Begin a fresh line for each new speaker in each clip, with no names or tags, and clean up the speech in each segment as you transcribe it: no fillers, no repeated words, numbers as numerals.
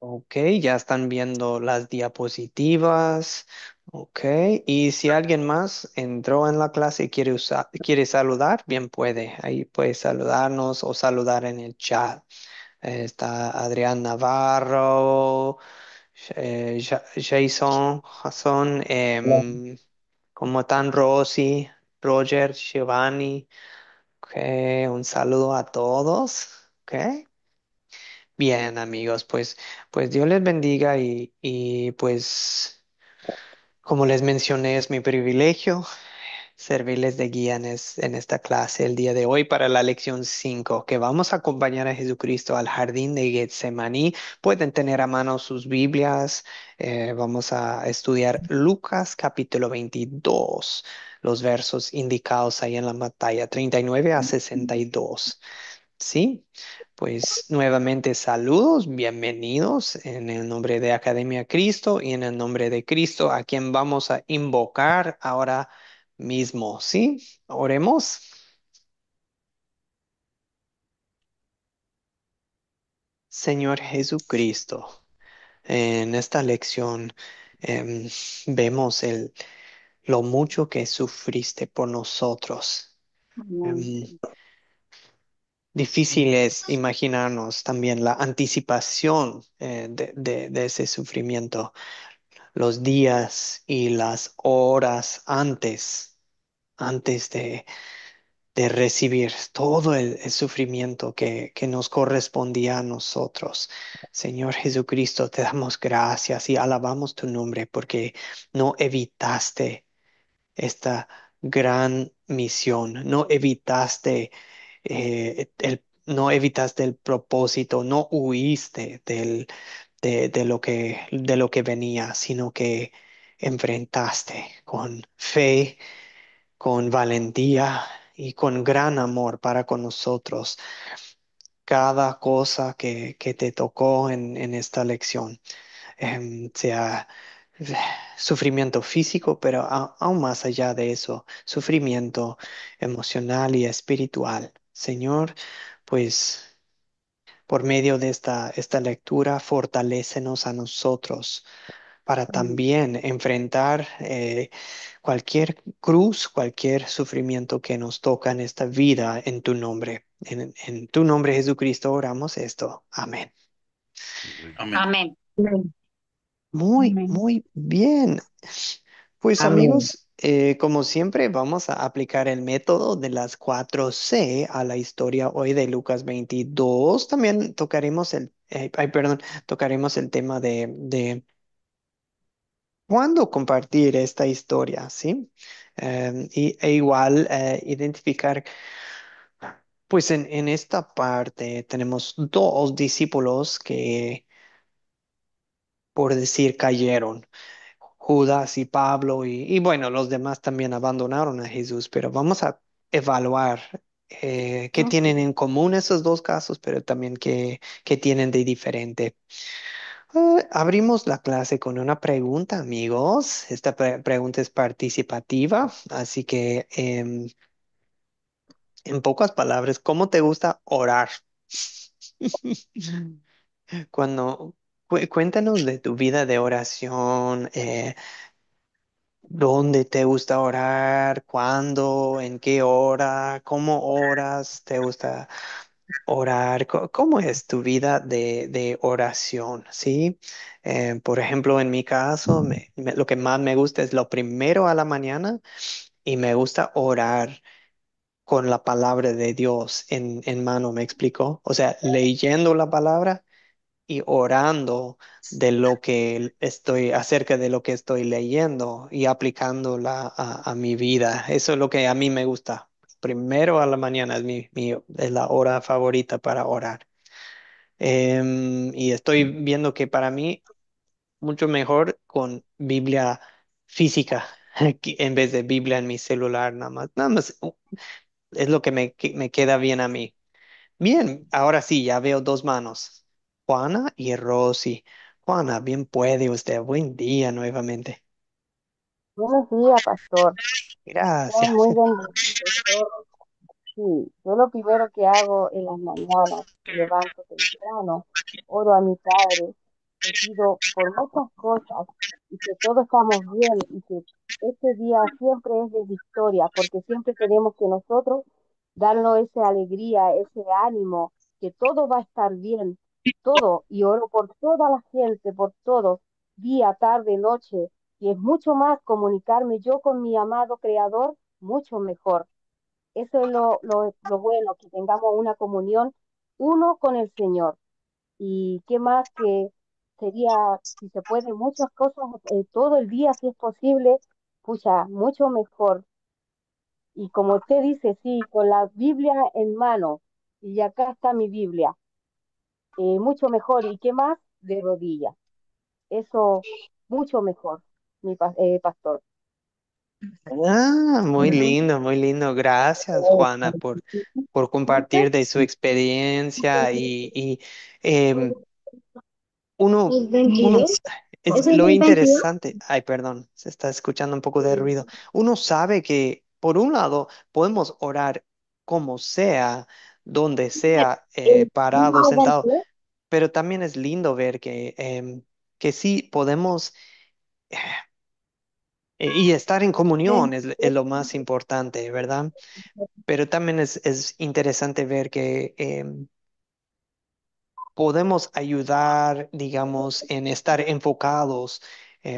Ok, ya están viendo las diapositivas. Ok, y si alguien más entró en la clase y quiere saludar, bien puede. Ahí puede saludarnos o saludar en el chat. Está Adrián Navarro, Jason,
Hola.
¿cómo están Rosy, Roger, Giovanni? Ok, un saludo a todos. Ok. Bien, amigos, pues Dios les bendiga y pues como les mencioné, es mi privilegio servirles de guía en esta clase el día de hoy para la lección 5 que vamos a acompañar a Jesucristo al jardín de Getsemaní. Pueden tener a mano sus Biblias. Vamos a estudiar Lucas capítulo 22, los versos indicados ahí en la pantalla, 39 a 62. Sí, pues nuevamente saludos, bienvenidos en el nombre de Academia Cristo y en el nombre de Cristo, a quien vamos a invocar ahora mismo. ¿Sí? Oremos. Señor Jesucristo, en esta lección em, vemos lo mucho que sufriste por nosotros.
Amén.
Em, Difícil es imaginarnos también la anticipación de ese sufrimiento, los días y las horas antes de recibir todo el sufrimiento que nos correspondía a nosotros. Señor Jesucristo, te damos gracias y alabamos tu nombre porque no evitaste esta gran misión, no evitaste el propósito, no huiste de lo que venía, sino que enfrentaste con fe, con valentía y con gran amor para con nosotros cada cosa que te tocó en esta lección, sea sufrimiento físico, pero aún más allá de eso, sufrimiento emocional y espiritual. Señor, pues por medio de esta lectura, fortalécenos a nosotros para también enfrentar cualquier cruz, cualquier sufrimiento que nos toca en esta vida en tu nombre. En tu nombre, Jesucristo, oramos esto. Amén.
Amén.
Amén. Amén.
Muy,
Amén.
muy bien. Pues
Amén.
amigos, como siempre, vamos a aplicar el método de las 4C a la historia hoy de Lucas 22. También tocaremos tocaremos el tema de cuándo compartir esta historia, ¿sí? E igual identificar, pues en esta parte tenemos dos discípulos que, por decir, cayeron. Judas y Pablo y bueno, los demás también abandonaron a Jesús, pero vamos a evaluar qué tienen en común esos dos casos, pero también qué tienen de diferente. Abrimos la clase con una pregunta, amigos. Esta pregunta es participativa, así que en pocas palabras, ¿cómo te gusta orar? Cuando cuéntanos de tu vida de oración. ¿Dónde te gusta orar? ¿Cuándo? ¿En qué hora? ¿Cómo oras? ¿Te gusta orar? ¿Cómo es tu vida de oración? ¿Sí? Por ejemplo, en mi caso, lo que más me gusta es lo primero a la mañana y me gusta orar con la palabra de Dios en mano, ¿me explico? O sea, leyendo la palabra y orando acerca de lo que estoy leyendo y aplicándola a mi vida. Eso es lo que a mí me gusta. Primero a la mañana es la hora favorita para orar. Y estoy viendo que para mí mucho mejor con Biblia física en vez de Biblia en mi celular, nada más. Nada más es lo que me queda bien a mí. Bien, ahora sí, ya veo dos manos. Juana y Rosy. Juana, bien puede usted. Buen día nuevamente.
Buenos días, pastor. Sean
Gracias.
muy bendecidos todos. Sí, yo lo primero que hago en las mañanas, me levanto temprano, oro a mi Padre, te pido por muchas cosas y que todos estamos bien y que este día siempre es de victoria, porque siempre tenemos que nosotros darnos esa alegría, ese ánimo, que todo va a estar bien, todo, y oro por toda la gente, por todo, día, tarde, noche, y es mucho más comunicarme yo con mi amado Creador, mucho mejor. Eso es lo bueno, que tengamos una comunión uno con el Señor. Y qué más que sería, si se puede, muchas cosas todo el día, si es posible, pucha, mucho mejor. Y como usted dice, sí, con la Biblia en mano, y acá está mi Biblia, mucho mejor. ¿Y qué más? De rodillas. Eso, mucho mejor, pastor.
Ah, muy lindo, muy lindo. Gracias, Juana, por compartir de su experiencia y em, uno,
¿Es
uno,
22?
es
¿Ese es
lo
el 22?
interesante. Ay, perdón, se está escuchando un poco de ruido. Uno sabe que, por un lado, podemos orar como sea, donde sea, parado, sentado, pero también es lindo ver que sí podemos y estar en comunión es lo más importante, ¿verdad? Pero también es interesante ver que podemos ayudar, digamos, en estar enfocados.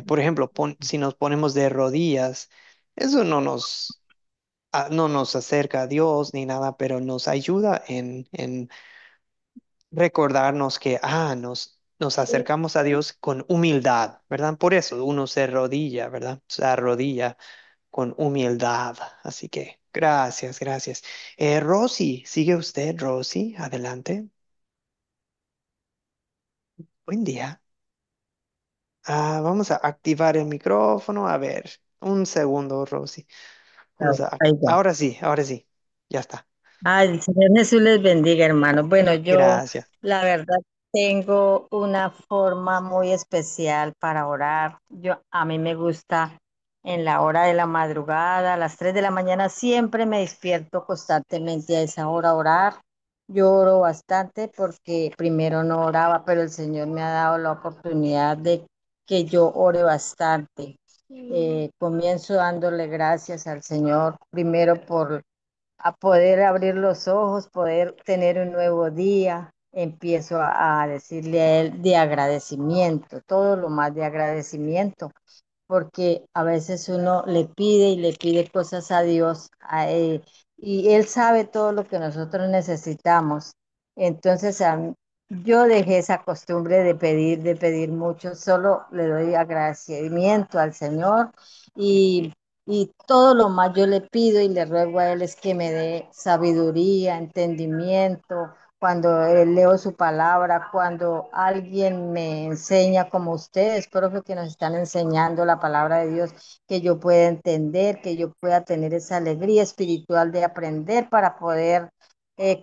Por ejemplo, si nos ponemos de rodillas, eso no nos acerca a Dios ni nada, pero nos ayuda en recordarnos que nos acercamos a Dios con humildad, ¿verdad? Por eso uno se arrodilla, ¿verdad? Se arrodilla con humildad. Así que gracias, gracias. Rosy, ¿sigue usted, Rosy? Adelante. Buen día. Vamos a activar el micrófono. A ver, un segundo, Rosy.
Ahí ya.
Ahora sí, ahora sí. Ya está.
Ay, el Señor Jesús les bendiga, hermano. Bueno, yo
Gracias.
la verdad tengo una forma muy especial para orar. A mí me gusta en la hora de la madrugada, a las 3 de la mañana, siempre me despierto constantemente a esa hora a orar. Yo oro bastante porque primero no oraba, pero el Señor me ha dado la oportunidad de que yo ore bastante. Comienzo dándole gracias al Señor, primero por a poder abrir los ojos, poder tener un nuevo día. Empiezo a decirle a él de agradecimiento, todo lo más de agradecimiento, porque a veces uno le pide y le pide cosas a Dios y Él sabe todo lo que nosotros necesitamos. Entonces, yo dejé esa costumbre de pedir mucho, solo le doy agradecimiento al Señor y, y todo lo más yo le pido y le ruego a Él es que me dé sabiduría, entendimiento cuando leo su palabra, cuando alguien me enseña como ustedes, profe, que nos están enseñando la palabra de Dios, que yo pueda entender, que yo pueda tener esa alegría espiritual de aprender para poder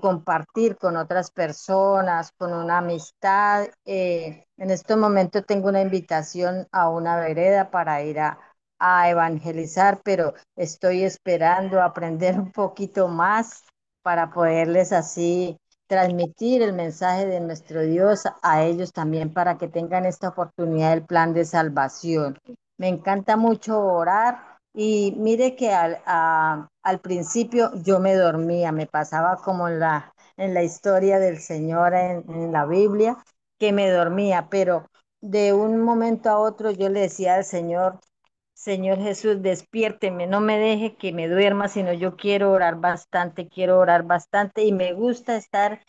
compartir con otras personas, con una amistad. En este momento tengo una invitación a una vereda para ir a evangelizar, pero estoy esperando aprender un poquito más para poderles así transmitir el mensaje de nuestro Dios a ellos también para que tengan esta oportunidad del plan de salvación. Me encanta mucho orar y mire que al principio yo me dormía, me pasaba como en la historia del Señor en la Biblia, que me dormía, pero de un momento a otro yo le decía al Señor, Señor Jesús, despiérteme, no me deje que me duerma, sino yo quiero orar bastante y me gusta estar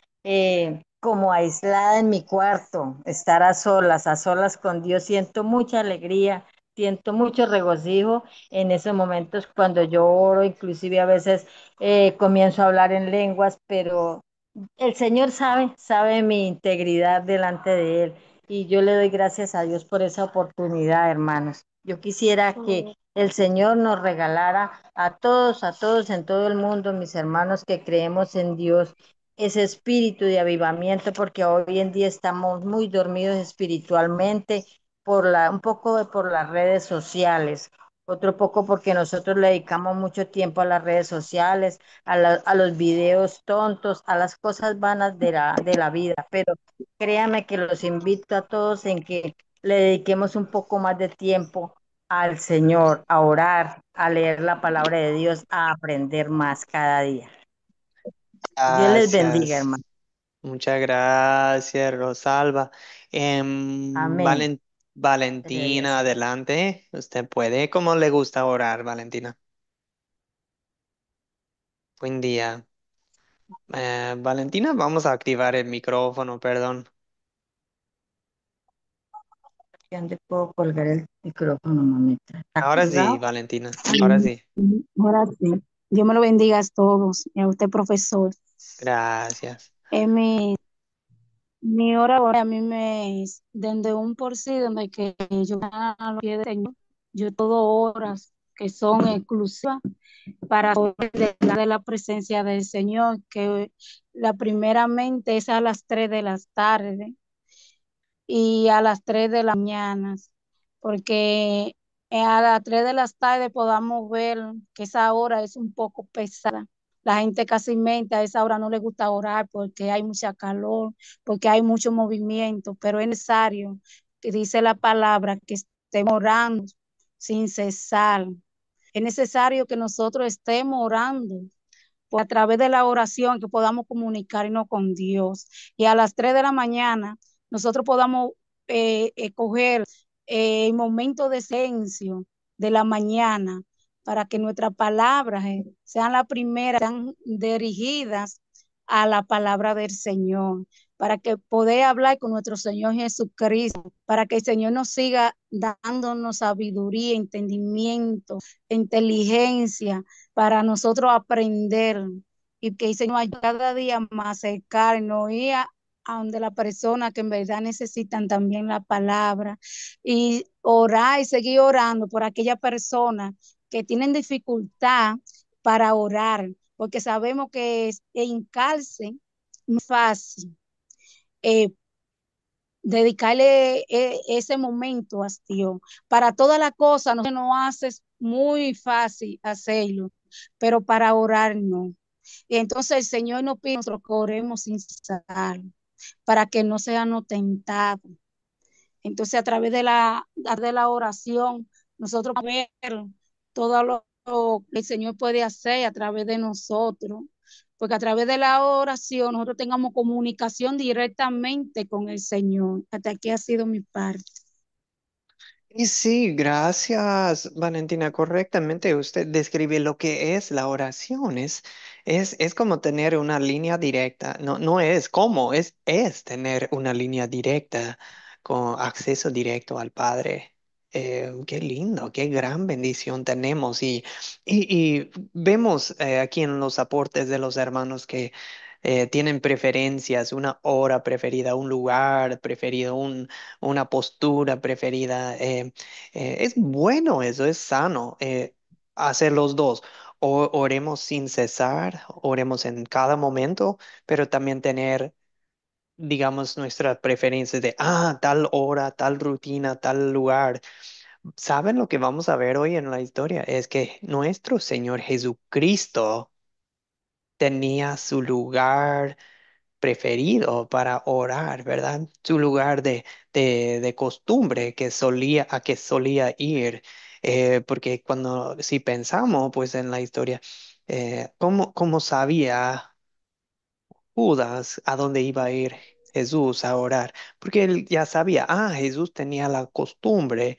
como aislada en mi cuarto, estar a solas con Dios. Siento mucha alegría, siento mucho regocijo en esos momentos cuando yo oro, inclusive a veces comienzo a hablar en lenguas, pero el Señor sabe mi integridad delante de Él y yo le doy gracias a Dios por esa oportunidad, hermanos. Yo quisiera que el Señor nos regalara a todos en todo el mundo, mis hermanos que creemos en Dios, ese espíritu de avivamiento, porque hoy en día estamos muy dormidos espiritualmente un poco por las redes sociales. otro poco porque nosotros le dedicamos mucho tiempo a las redes sociales, a los videos tontos, a las cosas vanas de la vida. Pero créame que los invito a todos en que le dediquemos un poco más de tiempo al Señor, a orar, a leer la palabra de Dios, a aprender más cada día. Dios les bendiga,
Gracias.
hermano.
Muchas gracias, Rosalba.
Amén. Gracias a
Valentina,
Dios.
adelante. Usted puede. ¿Cómo le gusta orar, Valentina? Buen día. Valentina, vamos a activar el micrófono, perdón.
¿Dónde puedo colgar el micrófono, mamita? ¿Está
Ahora sí,
colgado?
Valentina. Ahora
Amén.
sí.
Ahora sí. Dios me lo bendiga a todos y a usted, profesor.
Gracias.
Mi hora ahora a mí me es desde un por sí, donde que yo a los pies del Señor, yo todo horas que son exclusivas para poder de la presencia del Señor, que la primeramente es a las 3 de la tarde y a las 3 de la mañana, porque a las 3 de la tarde podamos ver que esa hora es un poco pesada. La gente casi mente a esa hora no le gusta orar porque hay mucha calor, porque hay mucho movimiento, pero es necesario que dice la palabra que estemos orando sin cesar. Es necesario que nosotros estemos orando a través de la oración que podamos comunicarnos con Dios. Y a las 3 de la mañana nosotros podamos coger el momento de silencio de la mañana para que nuestras palabras sean las primeras, sean dirigidas a la palabra del Señor, para que poder hablar con nuestro Señor Jesucristo, para que el Señor nos siga dándonos sabiduría, entendimiento, inteligencia, para nosotros aprender y que el Señor ayude cada día más a acercarnos y a donde la persona que en verdad necesitan también la palabra y orar y seguir orando por aquella persona que tienen dificultad para orar, porque sabemos que en cárcel no es fácil eh, dedicarle ese momento a Dios. Para todas las cosas no se nos hace muy fácil hacerlo, pero para orar no. Y entonces el Señor nos pide que oremos sin cesar, para que no seamos tentados. Entonces a través de la oración, nosotros podemos ver todo lo que el Señor puede hacer a través de nosotros, porque a través de la oración nosotros tengamos comunicación directamente con el Señor. Hasta aquí ha sido mi parte.
Y sí, gracias, Valentina. Correctamente, usted describe lo que es la oración. Es como tener una línea directa. No, no es como, es tener una línea directa con acceso directo al Padre. Qué lindo, qué gran bendición tenemos. Y vemos aquí en los aportes de los hermanos que tienen preferencias, una hora preferida, un lugar preferido, una postura preferida. Es bueno eso, es sano hacer los dos. Oremos sin cesar, oremos en cada momento, pero también tener, digamos, nuestras preferencias de, tal hora, tal rutina, tal lugar. ¿Saben lo que vamos a ver hoy en la historia? Es que nuestro Señor Jesucristo tenía su lugar preferido para orar, ¿verdad? Su lugar de costumbre a que solía ir. Porque cuando, si pensamos, pues en la historia, ¿cómo sabía Judas a dónde iba a ir Jesús a orar? Porque él ya sabía, Jesús tenía la costumbre.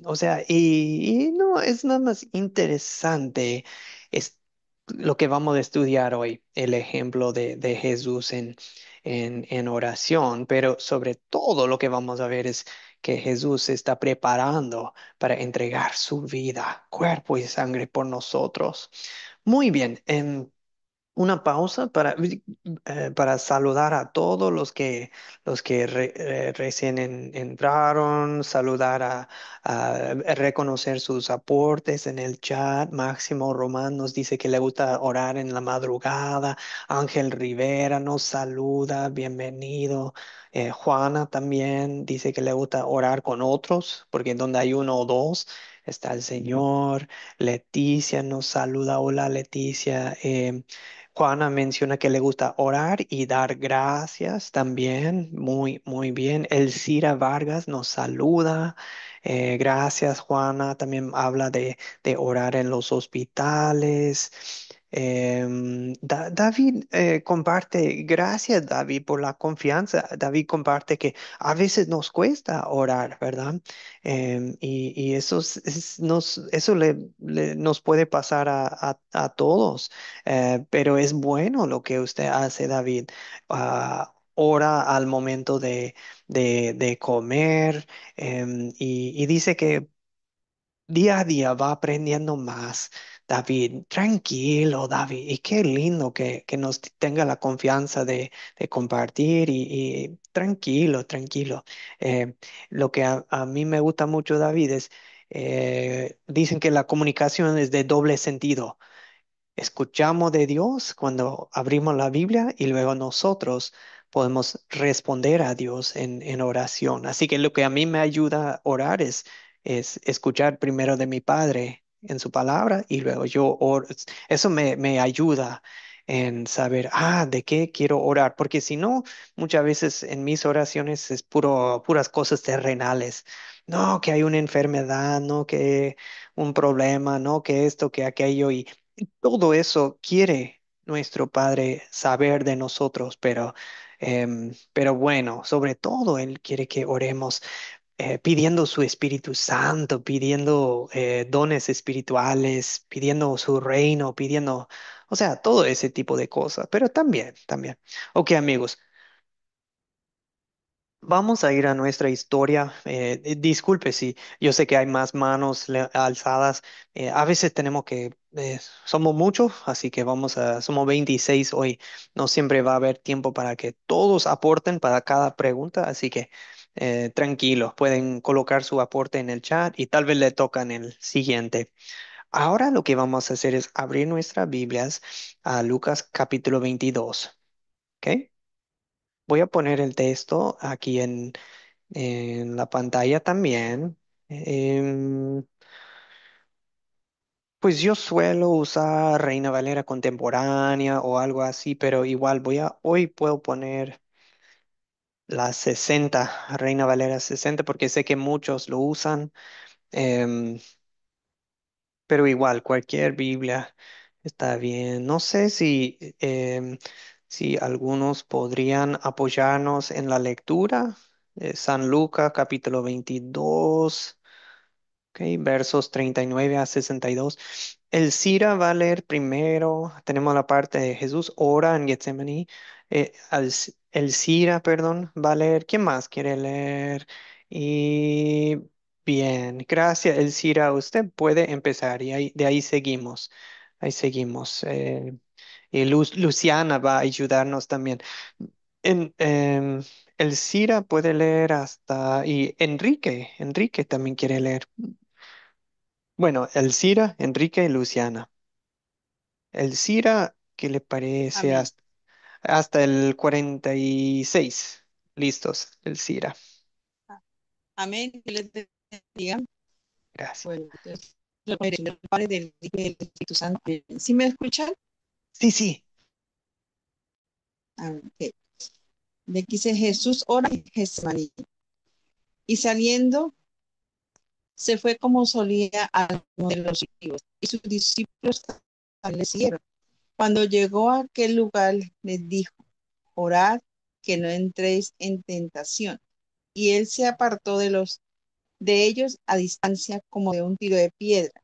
O sea, y no, es nada más interesante. Es lo que vamos a estudiar hoy, el ejemplo de Jesús en oración, pero sobre todo lo que vamos a ver es que Jesús se está preparando para entregar su vida, cuerpo y sangre por nosotros. Muy bien. Una pausa para saludar a todos los que recién entraron, saludar a reconocer sus aportes en el chat. Máximo Román nos dice que le gusta orar en la madrugada. Ángel Rivera nos saluda, bienvenido. Juana también dice que le gusta orar con otros, porque donde hay uno o dos, está el Señor. Leticia nos saluda. Hola, Leticia. Juana menciona que le gusta orar y dar gracias también. Muy, muy bien. Elcira Vargas nos saluda. Gracias, Juana. También habla de orar en los hospitales. David comparte, gracias David por la confianza. David comparte que a veces nos cuesta orar, ¿verdad? Y eso, eso nos puede pasar a todos. Pero es bueno lo que usted hace, David. Ora al momento de comer, y dice que día a día va aprendiendo más. David, tranquilo, David, y qué lindo que nos tenga la confianza de compartir y tranquilo, tranquilo. Eh, lo que a mí me gusta mucho, David, es, dicen que la comunicación es de doble sentido. Escuchamos de Dios cuando abrimos la Biblia y luego nosotros podemos responder a Dios en oración. Así que lo que a mí me ayuda a orar es escuchar primero de mi Padre en su palabra y luego yo oro. Eso me ayuda en saber, de qué quiero orar, porque si no, muchas veces en mis oraciones es puras cosas terrenales. No, que hay una enfermedad, no, que un problema, no, que esto, que aquello, y todo eso quiere nuestro Padre saber de nosotros, pero bueno, sobre todo Él quiere que oremos pidiendo su Espíritu Santo, pidiendo dones espirituales, pidiendo su reino, pidiendo, o sea, todo ese tipo de cosas, pero también, también. Ok, amigos. Vamos a ir a nuestra historia. Disculpe si yo sé que hay más manos alzadas. A veces tenemos somos muchos, así que somos 26 hoy. No siempre va a haber tiempo para que todos aporten para cada pregunta, así que tranquilos, pueden colocar su aporte en el chat y tal vez le tocan el siguiente. Ahora lo que vamos a hacer es abrir nuestras Biblias a Lucas capítulo 22. ¿Ok? Voy a poner el texto aquí en la pantalla también. Pues yo suelo usar Reina Valera contemporánea o algo así, pero igual hoy puedo poner la 60, Reina Valera 60, porque sé que muchos lo usan. em, pero igual cualquier Biblia está bien. No sé si algunos podrían apoyarnos en la lectura. San Lucas capítulo 22. Ok, versos 39 a 62. El Sira va a leer primero. Tenemos la parte de Jesús ora en Getsemaní. El Sira, perdón, va a leer. ¿Quién más quiere leer? Y bien, gracias, El Sira. Usted puede empezar y de ahí seguimos. Ahí seguimos. Y Luciana va a ayudarnos también. En, em, el Sira puede leer hasta. Y Enrique también quiere leer. Bueno, Elcira, Enrique y Luciana. Elcira, ¿qué le parece
Amén.
hasta el 46? Listos, Elcira.
Amén. Que les bendiga.
Gracias.
Bueno, entonces, la bendición del Padre, del Hijo y del Espíritu Santo. ¿Sí me escuchan?
Sí, sí.
Ok. De aquí dice Jesús ora en Getsemaní. Y saliendo, se fue como solía a de los ríos, y sus discípulos le siguieron. Cuando llegó a aquel lugar, les dijo: orad que no entréis en tentación. Y él se apartó de ellos a distancia como de un tiro de piedra,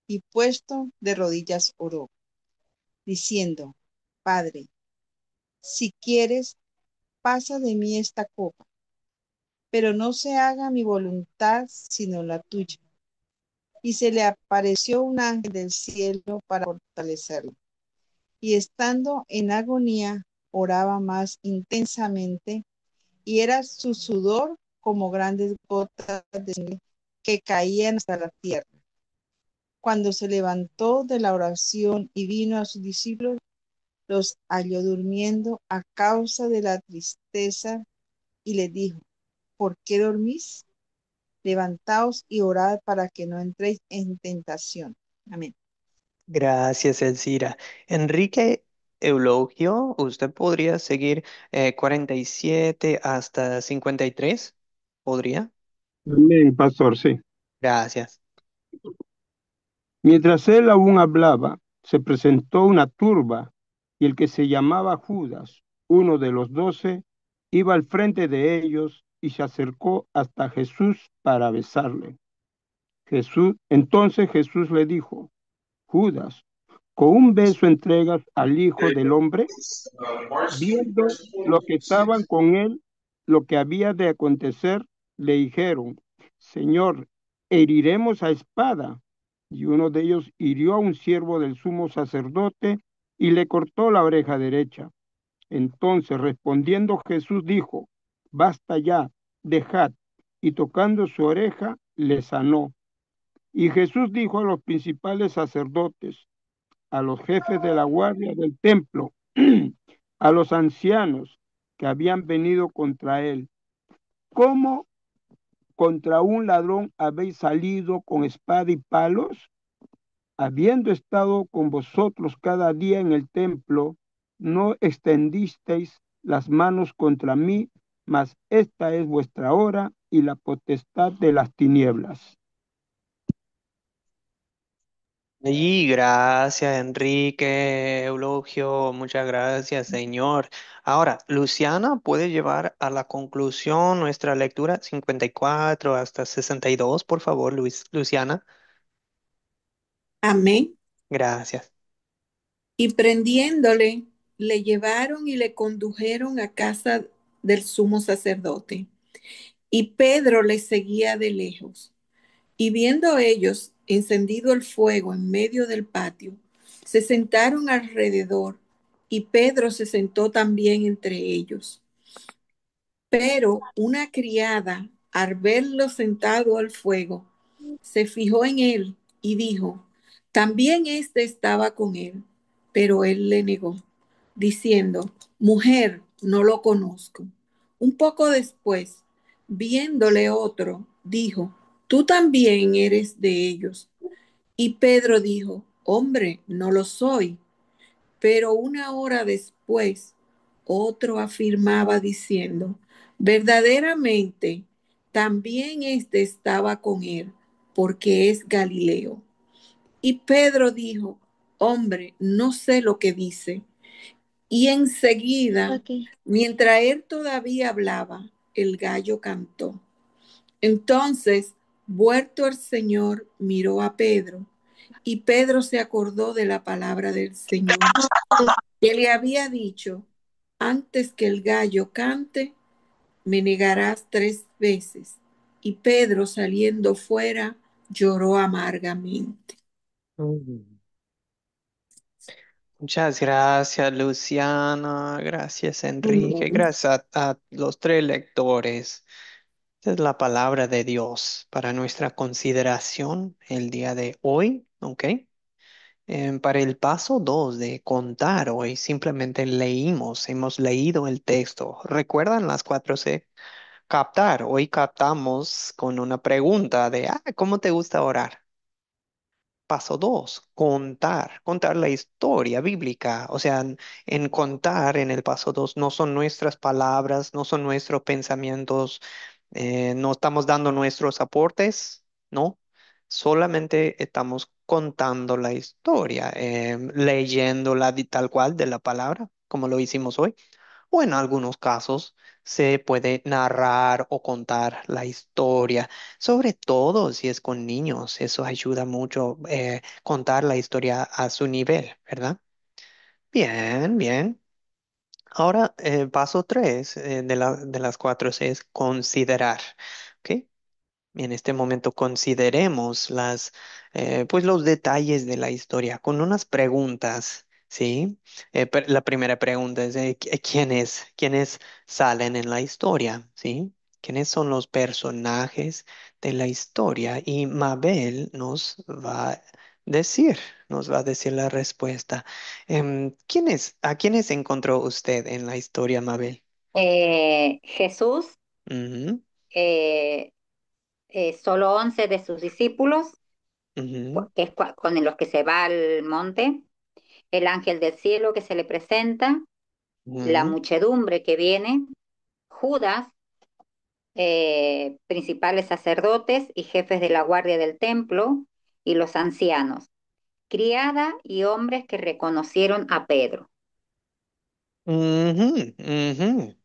y puesto de rodillas oró, diciendo: Padre, si quieres, pasa de mí esta copa, pero no se haga mi voluntad sino la tuya. Y se le apareció un ángel del cielo para fortalecerlo. Y estando en agonía, oraba más intensamente, y era su sudor como grandes gotas de sangre que caían hasta la tierra. Cuando se levantó de la oración y vino a sus discípulos, los halló durmiendo a causa de la tristeza, y les dijo: ¿por qué dormís? levantaos y orad para que no entréis en tentación. Amén.
Gracias, Elcira. Enrique Eulogio, ¿usted podría seguir 47 hasta 53? ¿Podría?
Amén, pastor, sí.
Gracias.
Mientras él aún hablaba, se presentó una turba, y el que se llamaba Judas, uno de los 12, iba al frente de ellos y se acercó hasta Jesús para besarle. Entonces Jesús le dijo: Judas, ¿con un beso entregas al Hijo del Hombre? Viendo los que estaban con él lo que había de acontecer, le dijeron: Señor, ¿heriremos a espada? Y uno de ellos hirió a un siervo del sumo sacerdote y le cortó la oreja derecha. Entonces, respondiendo Jesús, dijo: Basta ya, dejad. Y tocando su oreja, le sanó. Y Jesús dijo a los principales sacerdotes, a los jefes de la guardia del templo, a los ancianos que habían venido contra él: ¿Cómo contra un ladrón habéis salido con espada y palos? Habiendo estado con vosotros cada día en el templo, no extendisteis las manos contra mí, mas esta es vuestra hora y la potestad de las tinieblas.
Y gracias, Enrique Eulogio. Muchas gracias, Señor. Ahora, Luciana puede llevar a la conclusión nuestra lectura 54 hasta 62, por favor, Luciana.
Amén.
Gracias.
Y prendiéndole, le llevaron y le condujeron a casa del sumo sacerdote. Y Pedro le seguía de lejos. Y viendo ellos encendido el fuego en medio del patio, se sentaron alrededor, y Pedro se sentó también entre ellos. Pero una criada, al verlo sentado al fuego, se fijó en él y dijo: también éste estaba con él. Pero él le negó, diciendo: mujer, no lo conozco. Un poco después, viéndole otro, dijo: tú también eres de ellos. Y Pedro dijo: hombre, no lo soy. Pero una hora después, otro afirmaba diciendo: verdaderamente, también éste estaba con él, porque es Galileo. Y Pedro dijo: hombre, no sé lo que dice. Y enseguida, mientras él todavía hablaba, el gallo cantó. Entonces, vuelto el Señor, miró a Pedro, y Pedro se acordó de la palabra del Señor, que le había dicho: antes que el gallo cante, me negarás 3 veces. Y Pedro, saliendo fuera, lloró amargamente.
Mm. Muchas gracias, Luciana. Gracias, Enrique.
Amén.
Gracias a los tres lectores. Esta es la palabra de Dios para nuestra consideración el día de hoy, ¿ok? Para el paso 2 de contar hoy, simplemente hemos leído el texto. ¿Recuerdan las 4C? Captar. Hoy captamos con una pregunta de, ¿cómo te gusta orar? Paso 2, contar la historia bíblica. O sea, en contar, en el paso 2 no son nuestras palabras, no son nuestros pensamientos, no estamos dando nuestros aportes, no. Solamente estamos contando la historia, leyéndola tal cual de la palabra, como lo hicimos hoy. O en algunos casos se puede narrar o contar la historia, sobre todo si es con niños. Eso ayuda mucho, contar la historia a su nivel, ¿verdad? Bien, bien. Ahora, paso 3 de las 4 es considerar. ¿Ok? En este momento consideremos pues los detalles de la historia con unas preguntas, ¿sí? La primera pregunta es ¿quiénes salen en la historia? ¿Sí? ¿Quiénes son los personajes de la historia? Y Mabel decir, nos va a decir la respuesta. ¿A quiénes encontró usted en la historia, Mabel?
Jesús,
Ujú,
eh,
solo 11 de sus discípulos,
Ujú,
que es con los que se va al monte, el ángel del cielo que se le presenta, la
ujú.
muchedumbre que viene, Judas, principales sacerdotes y jefes de la guardia del templo, y los ancianos, criada y hombres que reconocieron a Pedro.
Ujú, ujú.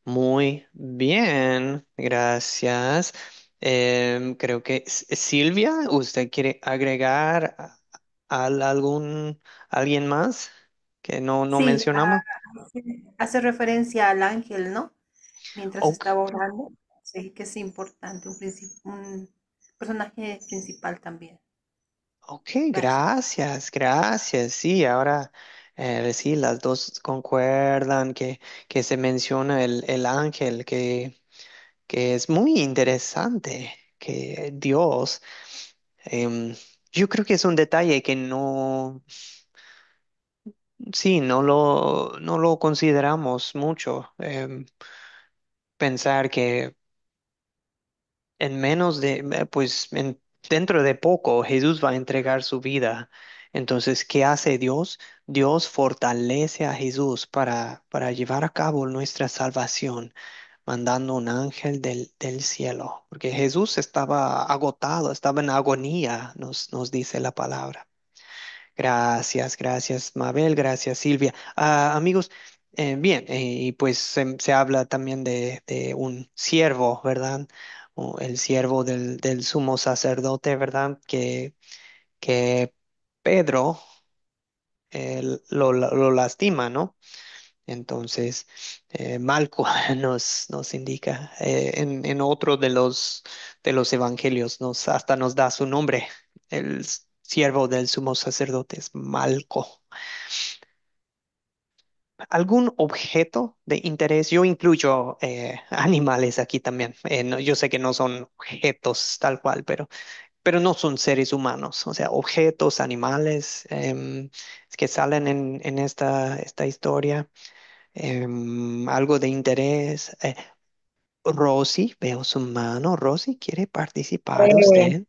Muy bien, gracias. Creo que Silvia, ¿usted quiere agregar alguien más que no
Sí,
mencionamos?
hace referencia al ángel, ¿no? Mientras
Ok,
estaba orando. Sí, que es importante, un personaje principal también.
ok,
Gracias.
gracias. Sí, ahora sí, las dos concuerdan que se menciona el ángel, que es muy interesante, que Dios, em, yo creo que es un detalle que no. Sí, no lo consideramos mucho. Pensar que en menos de, dentro de poco Jesús va a entregar su vida. Entonces, ¿qué hace Dios? Dios fortalece a Jesús para llevar a cabo nuestra salvación, mandando un ángel del cielo, porque Jesús estaba agotado, estaba en agonía, nos dice la palabra. Gracias, Mabel, gracias, Silvia. Amigos, bien, y pues se habla también de un siervo, ¿verdad? O el siervo del sumo sacerdote, ¿verdad? Que Pedro lo lastima, ¿no? Entonces, Malco nos indica en otro de los evangelios, hasta nos da su nombre, el siervo del sumo sacerdote es Malco. ¿Algún objeto de interés? Yo incluyo animales aquí también. Yo sé que no son objetos tal cual, pero no son seres humanos. O sea, objetos, animales que salen en esta historia. Algo de interés. Rosy, veo su mano. Rosy, ¿quiere participar usted?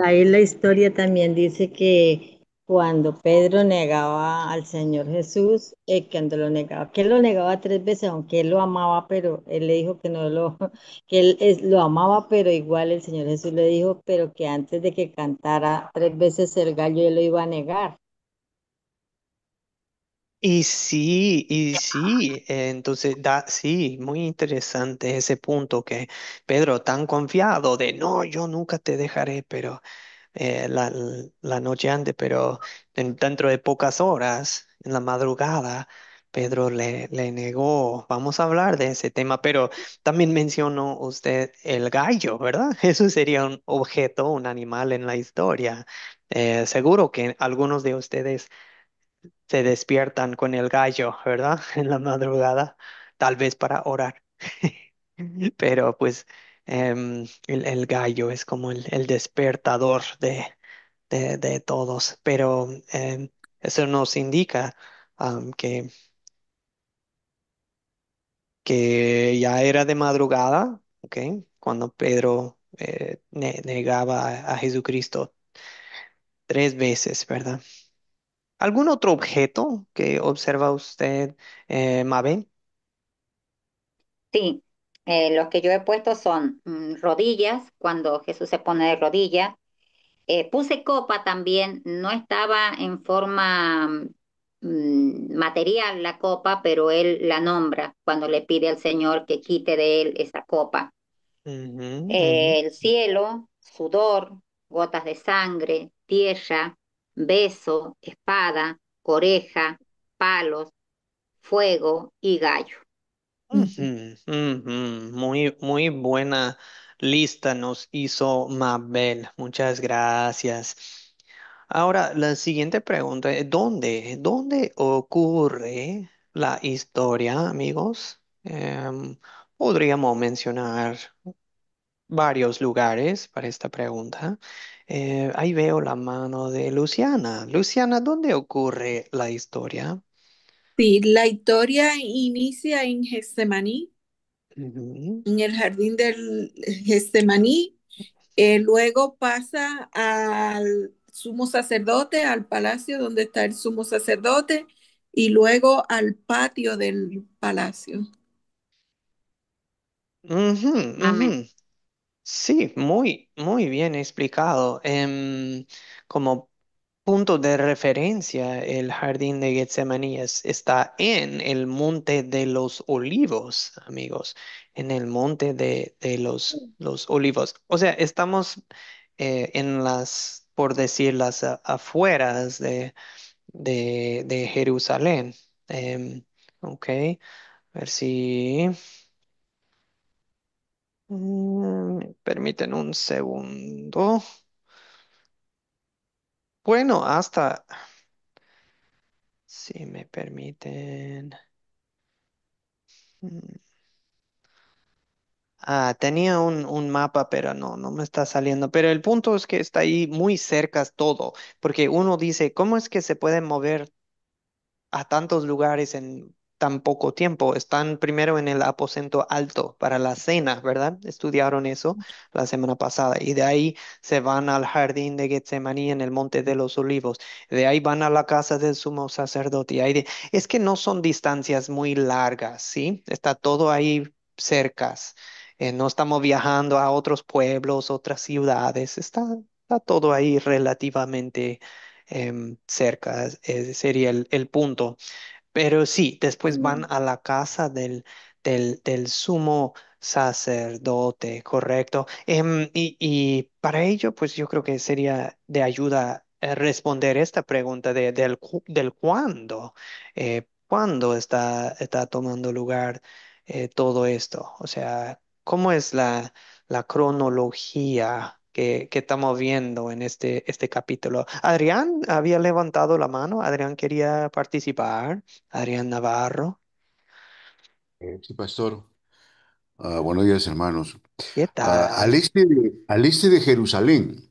Ahí la historia también dice que cuando Pedro negaba al Señor Jesús, cuando lo negaba, que él lo negaba 3 veces, aunque él lo amaba, pero él le dijo que no lo, que él lo amaba, pero igual el Señor Jesús le dijo, pero que antes de que cantara 3 veces el gallo, él lo iba a negar.
Y sí, entonces sí, muy interesante ese punto que Pedro tan confiado de no, yo nunca te dejaré, pero la noche antes, pero dentro de pocas horas, en la madrugada, Pedro le negó. Vamos a hablar de ese tema, pero también mencionó usted el gallo, ¿verdad? Eso sería un objeto, un animal en la historia. Seguro que algunos de ustedes se despiertan con el gallo, ¿verdad? En la madrugada, tal vez para orar. Pero pues el gallo es como el despertador de todos. Pero eso nos indica que ya era de madrugada, ¿ok? Cuando Pedro negaba a Jesucristo 3 veces, ¿verdad? ¿Algún otro objeto que observa usted, Mabel?
Sí, los que yo he puesto son rodillas, cuando Jesús se pone de rodillas. Puse copa también, no estaba en forma material la copa, pero él la nombra cuando le pide al Señor que quite de él esa copa.
Ujú, ujú.
El cielo, sudor, gotas de sangre, tierra, beso, espada, oreja, palos, fuego y gallo.
Ujú, ujú. Muy buena lista nos hizo Mabel. Muchas gracias. Ahora, la siguiente pregunta es, ¿dónde ocurre la historia, amigos? Podríamos mencionar varios lugares para esta pregunta. Ahí veo la mano de Luciana. Luciana, ¿dónde ocurre la historia?
Sí, la historia inicia en Getsemaní.
Ujú.
en el jardín del Getsemaní. Luego pasa al sumo sacerdote, al palacio donde está el sumo sacerdote, y luego al patio del palacio.
Ujú,
Amén.
ujú. Sí, muy bien explicado. Como punto de referencia, el jardín de Getsemaní está en el monte de los olivos, amigos, en el monte de los olivos. O sea, estamos en las, por decir, las afueras de Jerusalén. Ok, a ver si... me permiten un segundo. Bueno, hasta, si me permiten. mm, tenía un mapa, pero no me está saliendo. Pero el punto es que está ahí muy cerca todo, porque uno dice, ¿cómo es que se puede mover a tantos lugares en tan poco tiempo? Están primero en el aposento alto para la cena, ¿verdad? Estudiaron eso la semana pasada y de ahí se van al jardín de Getsemaní en el Monte de los Olivos. De ahí van a la casa del sumo sacerdote. Es que no son distancias muy largas, ¿sí? Está todo ahí cercas. No estamos viajando a otros pueblos, otras ciudades. Está todo ahí relativamente cerca, sería el punto. Pero sí, después van a la casa del sumo sacerdote, ¿correcto? Y para ello, pues yo creo que sería de ayuda responder esta pregunta del cuándo, cuándo está tomando lugar todo esto. O sea, ¿cómo es la cronología que estamos viendo en este capítulo? Adrián había levantado la mano, Adrián quería participar. Adrián Navarro,
Sí, pastor. Buenos días, hermanos.
¿qué tal?
Al este de Jerusalén,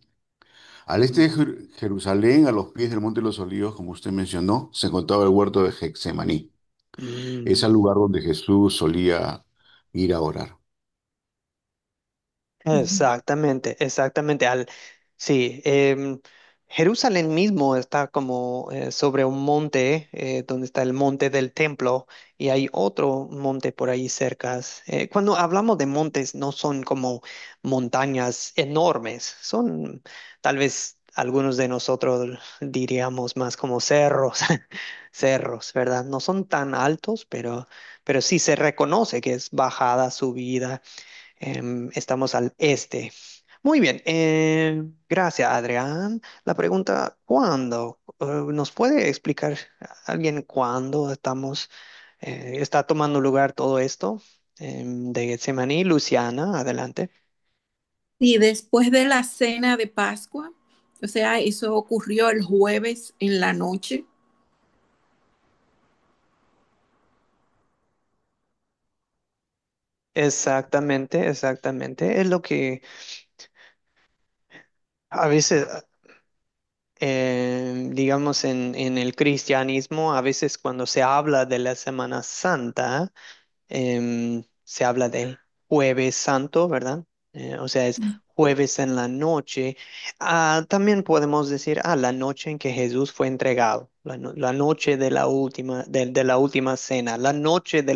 al este de Jerusalén, a los pies del Monte de los Olivos, como usted mencionó, se encontraba el huerto de Getsemaní. Es
Mm,
el lugar donde Jesús solía ir a orar.
exactamente, exactamente. Sí, Jerusalén mismo está como sobre un monte donde está el monte del templo y hay otro monte por ahí cerca. Cuando hablamos de montes, no son como montañas enormes, son tal vez algunos de nosotros diríamos más como cerros, cerros, ¿verdad? No son tan altos, pero sí se reconoce que es bajada, subida. Estamos al este. Muy bien, gracias, Adrián. La pregunta, ¿cuándo? ¿Nos puede explicar alguien cuándo está tomando lugar todo esto de Getsemaní? Luciana, adelante.
Y después de la cena de Pascua, o sea, eso ocurrió el jueves en la noche.
Exactamente, exactamente. Es lo que a veces, digamos, en el cristianismo, a veces cuando se habla de la Semana Santa, se habla del jueves santo, ¿verdad? O sea, es jueves en la noche. También podemos decir, la noche en que Jesús fue entregado, la noche de la última cena, la noche de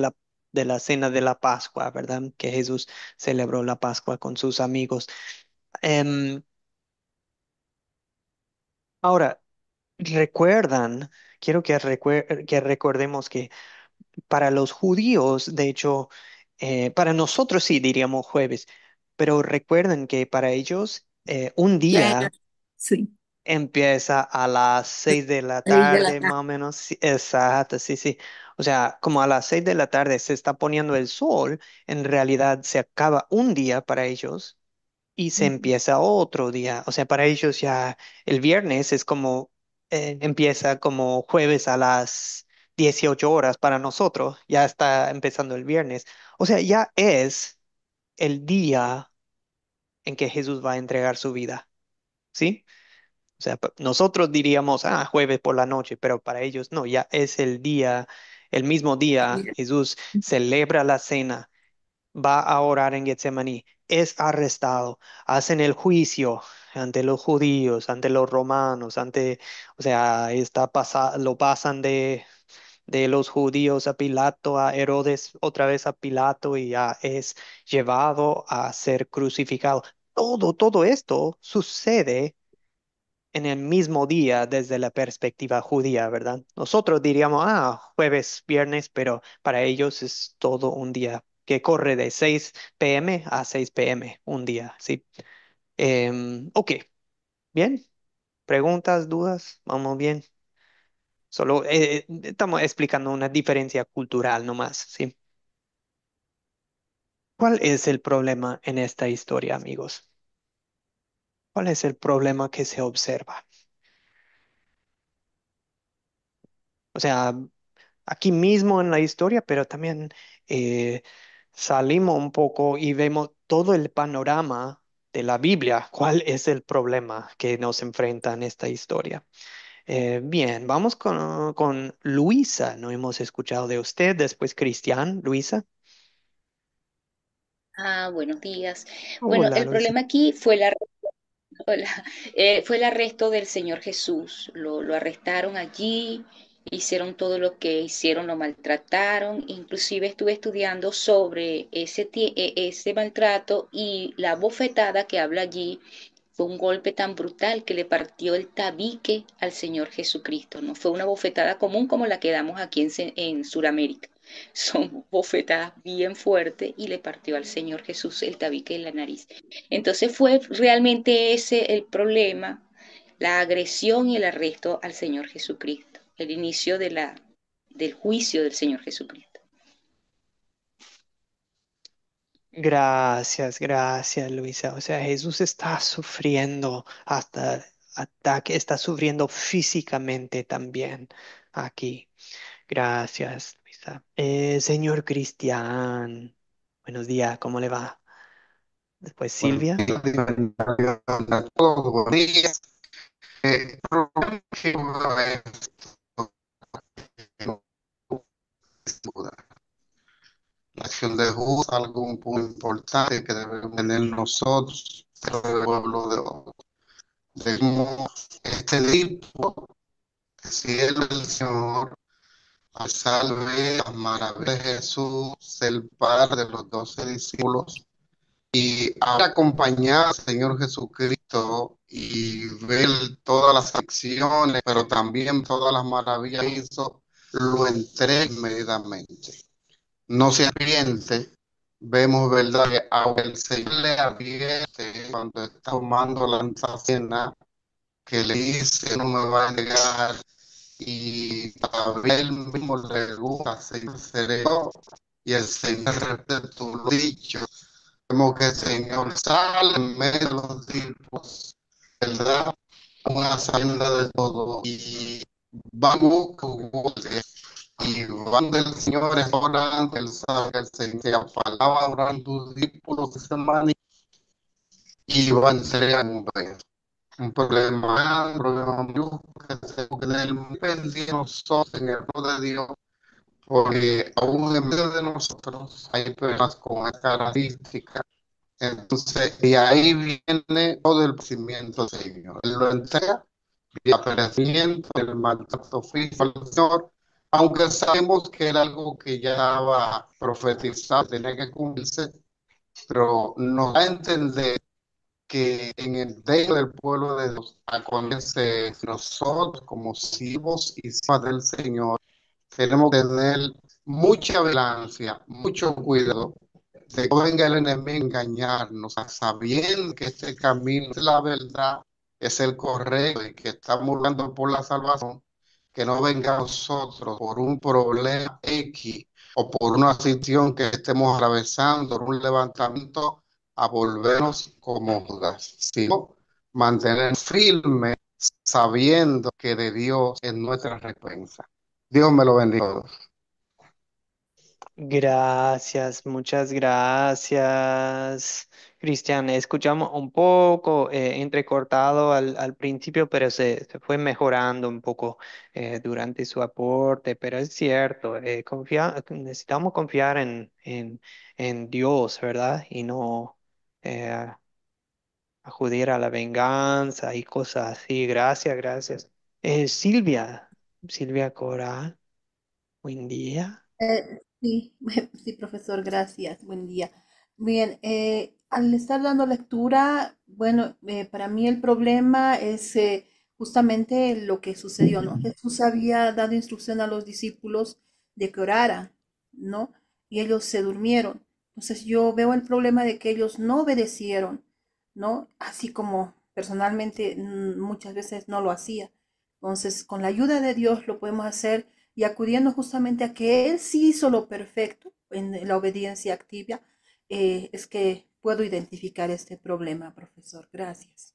la cena de la Pascua, ¿verdad? Que Jesús celebró la Pascua con sus amigos. Em, Ahora, recuerdan, quiero que recordemos que para los judíos, de hecho, para nosotros sí diríamos jueves, pero recuerden que para ellos un
Ya era,
día
sí,
empieza a las 6 de la tarde,
tarde.
más o menos. Sí, exacto, sí, sí. O sea, como a las 6 de la tarde se está poniendo el sol, en realidad se acaba un día para ellos y se empieza otro día. O sea, para ellos ya el viernes es como, empieza como jueves a las 18 horas para nosotros, ya está empezando el viernes. O sea, ya es el día en que Jesús va a entregar su vida, ¿sí? O sea, nosotros diríamos, jueves por la noche, pero para ellos no, ya es el día, el mismo día, Jesús celebra la cena, va a orar en Getsemaní, es arrestado, hacen el juicio ante los judíos, ante los romanos, o sea, lo pasan de los judíos a Pilato, a Herodes, otra vez a Pilato y ya es llevado a ser crucificado. Todo esto sucede en el mismo día desde la perspectiva judía, ¿verdad? Nosotros diríamos, jueves, viernes, pero para ellos es todo un día que corre de 6 p.m. a 6 p.m. un día, ¿sí? Ok, bien. ¿Preguntas, dudas? Vamos bien. Solo estamos explicando una diferencia cultural nomás, ¿sí? ¿Cuál es el problema en esta historia, amigos? ¿Cuál es el problema que se observa? O sea, aquí mismo en la historia, pero también eh, salimos un poco y vemos todo el panorama de la Biblia. ¿Cuál es el problema que nos enfrenta en esta historia? Bien, vamos con Luisa. No hemos escuchado de usted. Después Cristian, Luisa.
Buenos días. Bueno,
Hola,
el
Luisa.
problema aquí fue hola, fue el arresto del Señor Jesús. Lo arrestaron allí, hicieron todo lo que hicieron, lo maltrataron. Inclusive estuve estudiando sobre ese maltrato y la bofetada que habla allí fue un golpe tan brutal que le partió el tabique al Señor Jesucristo. No fue una bofetada común como la que damos aquí en Sudamérica. Son bofetadas bien fuertes y le partió al Señor Jesús el tabique en la nariz. Entonces fue realmente ese el problema, la agresión y el arresto al Señor Jesucristo, el inicio del juicio del Señor Jesucristo.
Gracias, Luisa. O sea, Jesús está sufriendo hasta ataque, está sufriendo físicamente también aquí. Gracias, Luisa. Señor Cristian, buenos días, ¿cómo le va? Después Silvia.
Todos los días. El problema que uno es la acción de Jesús, algo un punto importante que debemos tener nosotros, pero el pueblo de hoy. Debemos este que si Él es el Señor, al salve las maravillas de Jesús, el Padre de los 12 discípulos, y ahora acompañar al Señor Jesucristo y ver todas las acciones, pero también todas las maravillas que hizo, lo entrega inmediatamente. No se arrepiente. Vemos, ¿verdad? Que a el Señor le advierte cuando está tomando la Santa Cena, que le dice, no me va a negar, y todavía él mismo le gusta, Señor, seré yo, y el Señor repite tu dicho. Vemos que el Señor sale en medio de los discípulos, ¿verdad? Una salida de todo, y vamos y van del Señor orando, él sabe que el Señor se apalaba orando tus discípulos de semana y va a entregar un problema mayúsculo que se puede tener muy pendiente nosotros en el rol de Dios, porque aún en medio de nosotros hay personas con esta característica. Entonces, y ahí viene todo el crecimiento del Señor. Él lo entrega y el aparecimiento, el maltrato físico al Señor, aunque sabemos que era algo que ya estaba profetizado, tenía que cumplirse, pero nos da a entender que en el dentro del pueblo de Dios acontece nosotros como siervos y siervas del Señor tenemos que tener mucha vigilancia, mucho cuidado de que no venga el enemigo a engañarnos, sabiendo que este camino es la verdad, es el correcto y que estamos buscando por la salvación, que no venga a nosotros por un problema X o por una situación que estemos atravesando, por un levantamiento, a volvernos como Judas, sino mantener firme sabiendo que de Dios es nuestra recompensa. Dios me lo bendiga.
Gracias, muchas gracias. Cristian, escuchamos un poco entrecortado al principio, pero se fue mejorando un poco durante su aporte, pero es cierto, necesitamos confiar en Dios, ¿verdad? Y no eh, acudir a la venganza y cosas así. Gracias, gracias. Silvia Coral, buen día.
Sí, sí, profesor, gracias. Buen día. Bien, al estar dando lectura, bueno, para mí el problema es justamente lo que sucedió, ¿no? Jesús había dado instrucción a los discípulos de que oraran, ¿no? Y ellos se durmieron. Entonces yo veo el problema de que ellos no obedecieron, ¿no? Así como personalmente muchas veces no lo hacía. Entonces, con la ayuda de Dios lo podemos hacer y acudiendo justamente a que Él sí hizo lo perfecto en la obediencia activa, es que puedo identificar este problema, profesor. Gracias.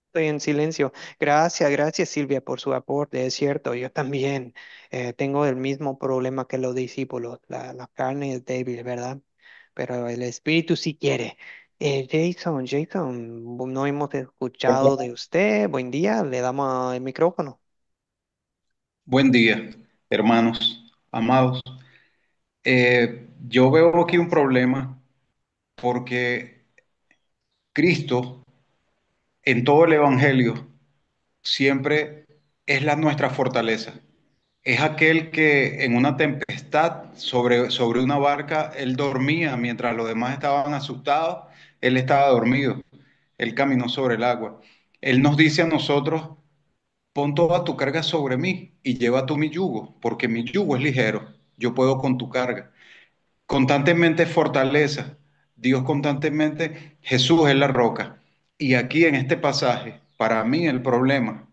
Estoy en silencio. Gracias, gracias Silvia por su aporte. Es cierto, yo también tengo el mismo problema que los discípulos. La carne es débil, ¿verdad? Pero el espíritu sí quiere. Jason, no hemos escuchado de usted. Buen día, le damos el micrófono.
Buen día, hermanos, amados. Yo veo aquí un problema porque Cristo en todo el Evangelio siempre es nuestra fortaleza. Es aquel que en una tempestad sobre una barca, él dormía mientras los demás estaban asustados, él estaba dormido, él caminó sobre el agua. Él nos dice a nosotros, pon toda tu carga sobre mí y lleva tú mi yugo, porque mi yugo es ligero, yo puedo con tu carga. Constantemente fortaleza, Dios constantemente, Jesús es la roca. Y aquí en este pasaje, para mí el problema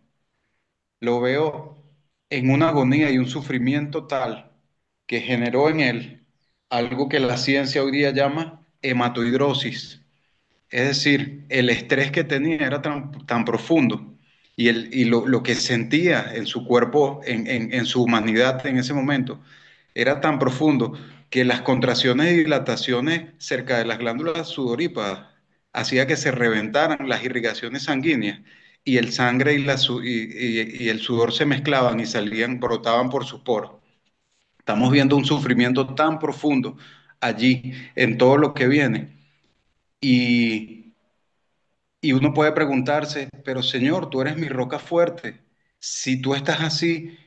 lo veo en una agonía y un sufrimiento tal que generó en él algo que la ciencia hoy día llama hematoidrosis. Es decir, el estrés que tenía era tan profundo y lo que sentía en su cuerpo, en su humanidad en ese momento, era tan profundo que las contracciones y dilataciones cerca de las glándulas sudoríparas hacía que se reventaran las irrigaciones sanguíneas y el sangre y el sudor se mezclaban y salían, brotaban por sus poros. Estamos viendo un sufrimiento tan profundo allí en todo lo que viene. Y y uno puede preguntarse, pero Señor, tú eres mi roca fuerte. Si tú estás así,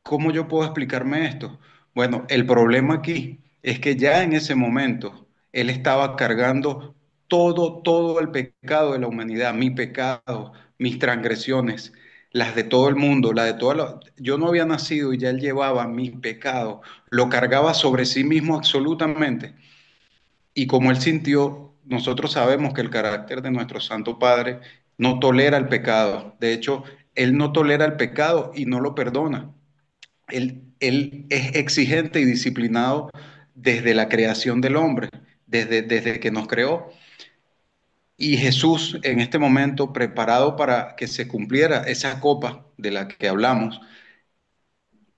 ¿cómo yo puedo explicarme esto? Bueno, el problema aquí es que ya en ese momento Él estaba cargando todo el pecado de la humanidad, mi pecado, mis transgresiones, las de todo el mundo, la de toda la... Yo no había nacido y ya Él llevaba mi pecado, lo cargaba sobre sí mismo absolutamente. Y como él sintió, nosotros sabemos que el carácter de nuestro Santo Padre no tolera el pecado. De hecho, él no tolera el pecado y no lo perdona. Él es exigente y disciplinado desde la creación del hombre, desde que nos creó. Y Jesús en este momento, preparado para que se cumpliera esa copa de la que hablamos,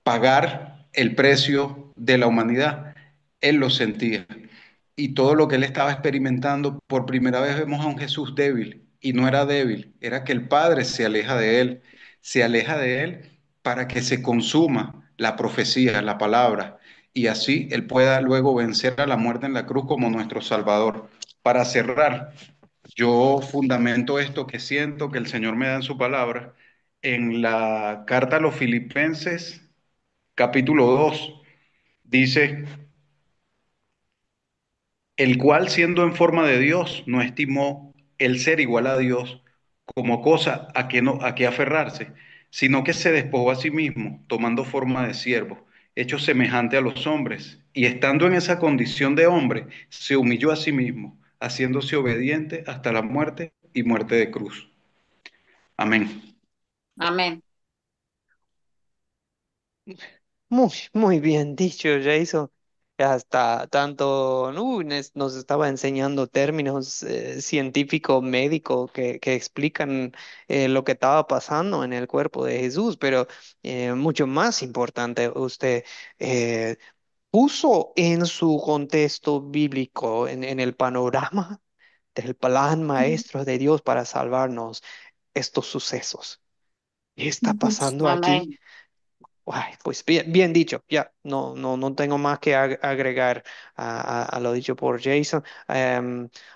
pagar el precio de la humanidad, él lo sentía. Y todo lo que él estaba experimentando, por primera vez vemos a un Jesús débil, y no era débil, era que el Padre se aleja de él para que se consuma la profecía, la palabra, y así él pueda luego vencer a la muerte en la cruz como nuestro Salvador. Para cerrar, yo fundamento esto que siento que el Señor me da en su palabra en la carta a los Filipenses capítulo 2 dice, el cual siendo en forma de Dios no estimó el ser igual a Dios como cosa a que no a que aferrarse, sino que se despojó a sí mismo, tomando forma de siervo, hecho semejante a los hombres, y estando en esa condición de hombre, se humilló a sí mismo, haciéndose obediente hasta la muerte y muerte de cruz. Amén.
Amén.
Muy bien dicho, Jason. hasta tanto, nos estaba enseñando términos científicos médicos que explican lo que estaba pasando en el cuerpo de Jesús, pero mucho más importante, usted eh, puso en su contexto bíblico, en el panorama del plan maestro de Dios para salvarnos estos sucesos. ¿Qué está pasando aquí?
Amén.
Ay, pues bien, bien dicho, ya, no tengo más que agregar a lo dicho por Jason.